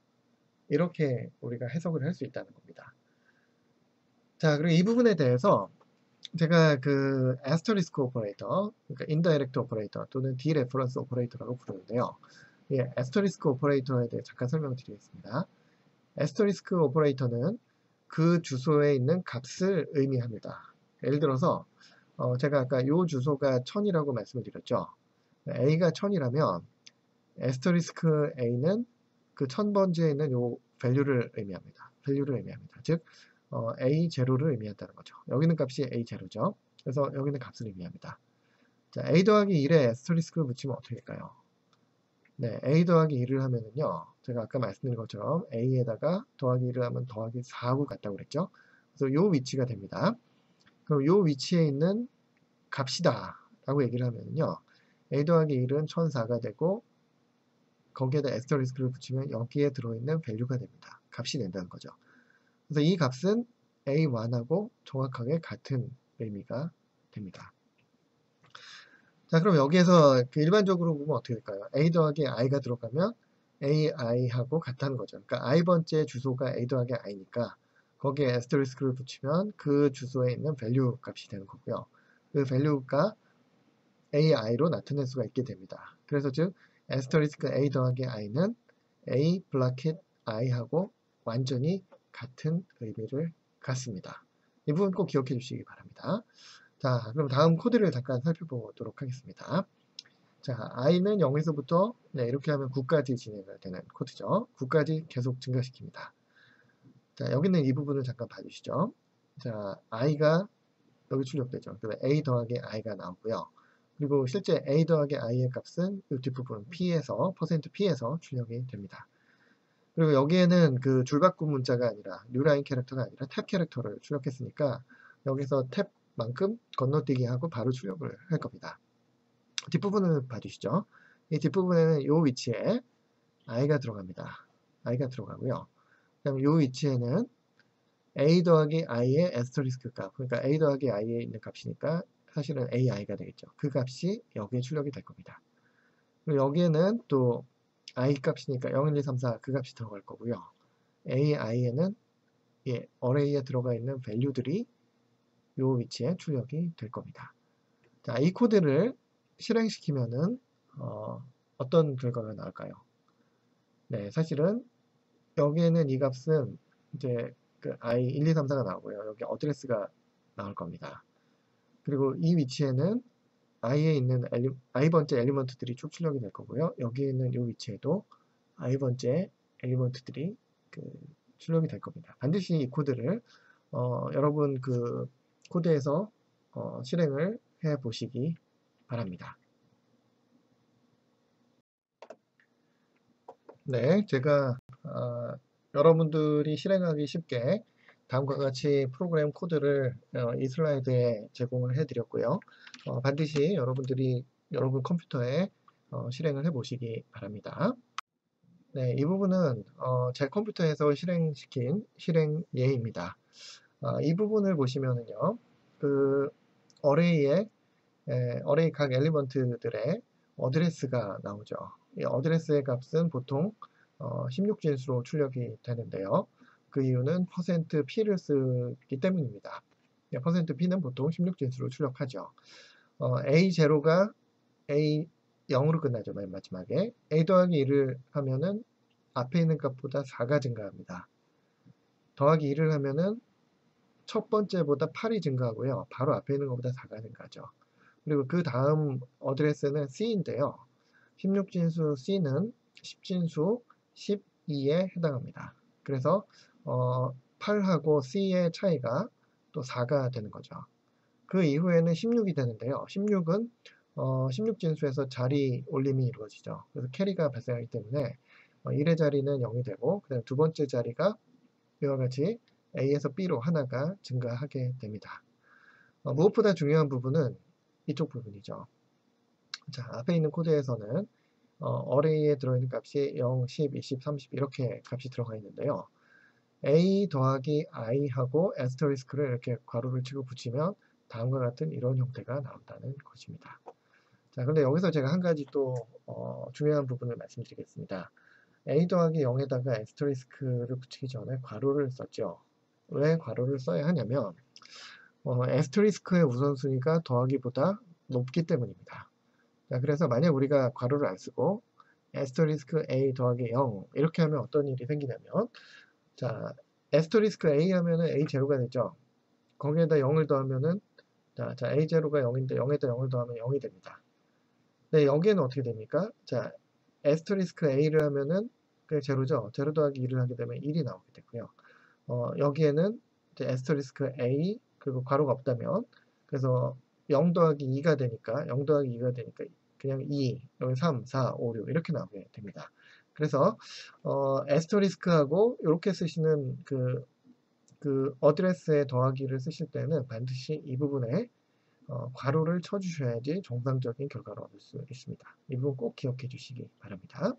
Speaker 1: 이렇게 우리가 해석을 할 수 있다는 겁니다. 자, 그리고 이 부분에 대해서 제가 그 asterisk 오퍼레이터, 그러니까 indirect 오퍼레이터 또는 dereference 오퍼레이터라고 부르는데요. 예, asterisk 오퍼레이터에 대해 잠깐 설명드리겠습니다. asterisk 오퍼레이터는 그 주소에 있는 값을 의미합니다. 예를 들어서 제가 아까 이 주소가 1000이라고 말씀을 드렸죠. a가 1000이라면 asterisk a는 그 1000번지에 있는 이 value를 의미합니다. 즉 a0를 의미한다는 거죠. 여기는 값이 a0죠. 그래서 여기는 값을 의미합니다. 자, a 더하기 1에 asterisk를 붙이면 어떻게 될까요? 네, a 더하기 1을 하면은요, 제가 아까 말씀드린 것처럼 a에다가 더하기 1을 하면 더하기 4하고 같다고 그랬죠. 그래서 요 위치가 됩니다. 그럼 요 위치에 있는 값이다 라고 얘기를 하면요, a 더하기 1은 1004가 되고 거기에다 asterisk를 붙이면 여기에 들어있는 value가 됩니다. 값이 된다는 거죠. 그래서 이 값은 a1하고 정확하게 같은 의미가 됩니다. 자, 그럼 여기에서 그 일반적으로 보면 어떻게 될까요? a 더하기 i가 들어가면 ai하고 같다는 거죠. 그러니까 i번째 주소가 a 더하기 i니까 거기에 asterisk를 붙이면 그 주소에 있는 value 값이 되는 거고요. 그 value가 ai로 나타낼 수가 있게 됩니다. 그래서 즉 asterisk a 더하기 i는 a 블라켓 i하고 완전히 같은 의미를 갖습니다. 이 부분 꼭 기억해 주시기 바랍니다. 자, 그럼 다음 코드를 잠깐 살펴보도록 하겠습니다. 자, i는 0에서부터 네, 이렇게 하면 9까지 진행이 되는 코드죠. 9까지 계속 증가시킵니다. 자, 여기는 이 부분을 잠깐 봐주시죠. 자, i가 여기 출력되죠. 그래서 a 더하기 i가 나오고요. 그리고 실제 a 더하기 i의 값은 이 뒷부분 p에서 %p에서 출력이 됩니다. 그리고 여기에는 그 줄바꿈 문자가 아니라 뉴라인 캐릭터가 아니라 탭 캐릭터를 출력했으니까 여기서 탭만큼 건너뛰기 하고 바로 출력을 할 겁니다. 뒷부분을 봐주시죠. 이 뒷부분에는 이 위치에 i가 들어갑니다. i가 들어가고요. 그다음 이 위치에는 a 더하기 i의 asterisk 값, 그러니까 a 더하기 i에 있는 값이니까 사실은 ai가 되겠죠. 그 값이 여기에 출력이 될 겁니다. 그리고 여기에는 또 i 값이니까 0, 1, 2, 3, 4 그 값이 들어갈 거고요. ai에는 예, 어레이에 들어가 있는 value들이 이 위치에 출력이 될 겁니다. 자, 이 코드를 실행시키면은 어떤 결과가 나올까요? 네, 사실은 여기에는 이 값은 이제 그 i 1, 2, 3, 4가 나오고요. 여기 어드레스가 나올 겁니다. 그리고 이 위치에는 i에 있는 i번째 엘리먼트들이 쭉 출력이 될 거고요. 여기 있는 이 위치에도 i번째 엘리먼트들이 그 출력이 될 겁니다. 반드시 이 코드를 여러분 그 코드에서 실행을 해 보시기 바랍니다. 네, 제가 여러분들이 실행하기 쉽게 다음과 같이 프로그램 코드를 이 슬라이드에 제공을 해드렸고요. 반드시 여러분들이 여러분 컴퓨터에 실행을 해 보시기 바랍니다. 네, 이 부분은 제 컴퓨터에서 실행시킨 실행 예입니다. 이 부분을 보시면은요, 그 어레이의 어레이 각 엘리먼트들의 어드레스가 나오죠. 이 어드레스의 값은 보통 16진수로 출력이 되는데요. 그 이유는 %p를 쓰기 때문입니다. %p는 보통 16진수로 출력하죠. A0가 A0으로 끝나죠. 맨 마지막에. A 더하기 1을 하면은 앞에 있는 값보다 4가 증가합니다. 더하기 1을 하면은 첫 번째보다 8이 증가하고요. 바로 앞에 있는 것보다 4가 증가하죠. 그리고 그 다음 어드레스는 C인데요. 16진수 C는 10진수 12에 해당합니다. 그래서 8하고 C의 차이가 또 4가 되는 거죠. 그 이후에는 16이 되는데요. 16은 16진수에서 자리 올림이 이루어지죠. 그래서 캐리가 발생하기 때문에 1의 자리는 0이 되고 그다음 두 번째 자리가 이와 같이 A에서 B로 하나가 증가하게 됩니다. 무엇보다 중요한 부분은 이쪽 부분이죠. 자, 앞에 있는 코드에서는 어레이에 들어있는 값이 0, 10, 20, 30 이렇게 값이 들어가 있는데요. A 더하기 I하고 에스터리스크를 이렇게 괄호를 치고 붙이면 다음과 같은 이런 형태가 나온다는 것입니다. 자, 그런데 여기서 제가 한 가지 또 중요한 부분을 말씀드리겠습니다. A 더하기 0에다가 에스터리스크를 붙이기 전에 괄호를 썼죠. 왜 괄호를 써야 하냐면 에스터리스크의 우선순위가 더하기보다 높기 때문입니다. 자, 그래서 만약 우리가 괄호를 안 쓰고 에스터리스크 A 더하기 0 이렇게 하면 어떤 일이 생기냐면 자, 에스터리스크 A 하면은 A0가 되죠. 거기에다 0을 더하면은 자, A0가 0인데 0에다 0을 더하면 0이 됩니다. 네, 여기에는 어떻게 됩니까? 자, 에스터리스크 A를 하면은 그게 제로죠. 제로 더하기 2를 하게 되면 1이 나오게 되고요. 여기에는 이제 에스터리스크 A 그리고 괄호가 없다면 그래서 0 더하기 2가 되니까 0 더하기 2가 되니까 그냥 2, 여기 3, 4, 5, 6 이렇게 나오게 됩니다. 그래서 에스터리스크하고 이렇게 쓰시는 그 어드레스의 더하기를 쓰실 때는 반드시 이 부분에 괄호를 쳐주셔야지 정상적인 결과를 얻을 수 있습니다. 이 부분 꼭 기억해 주시기 바랍니다.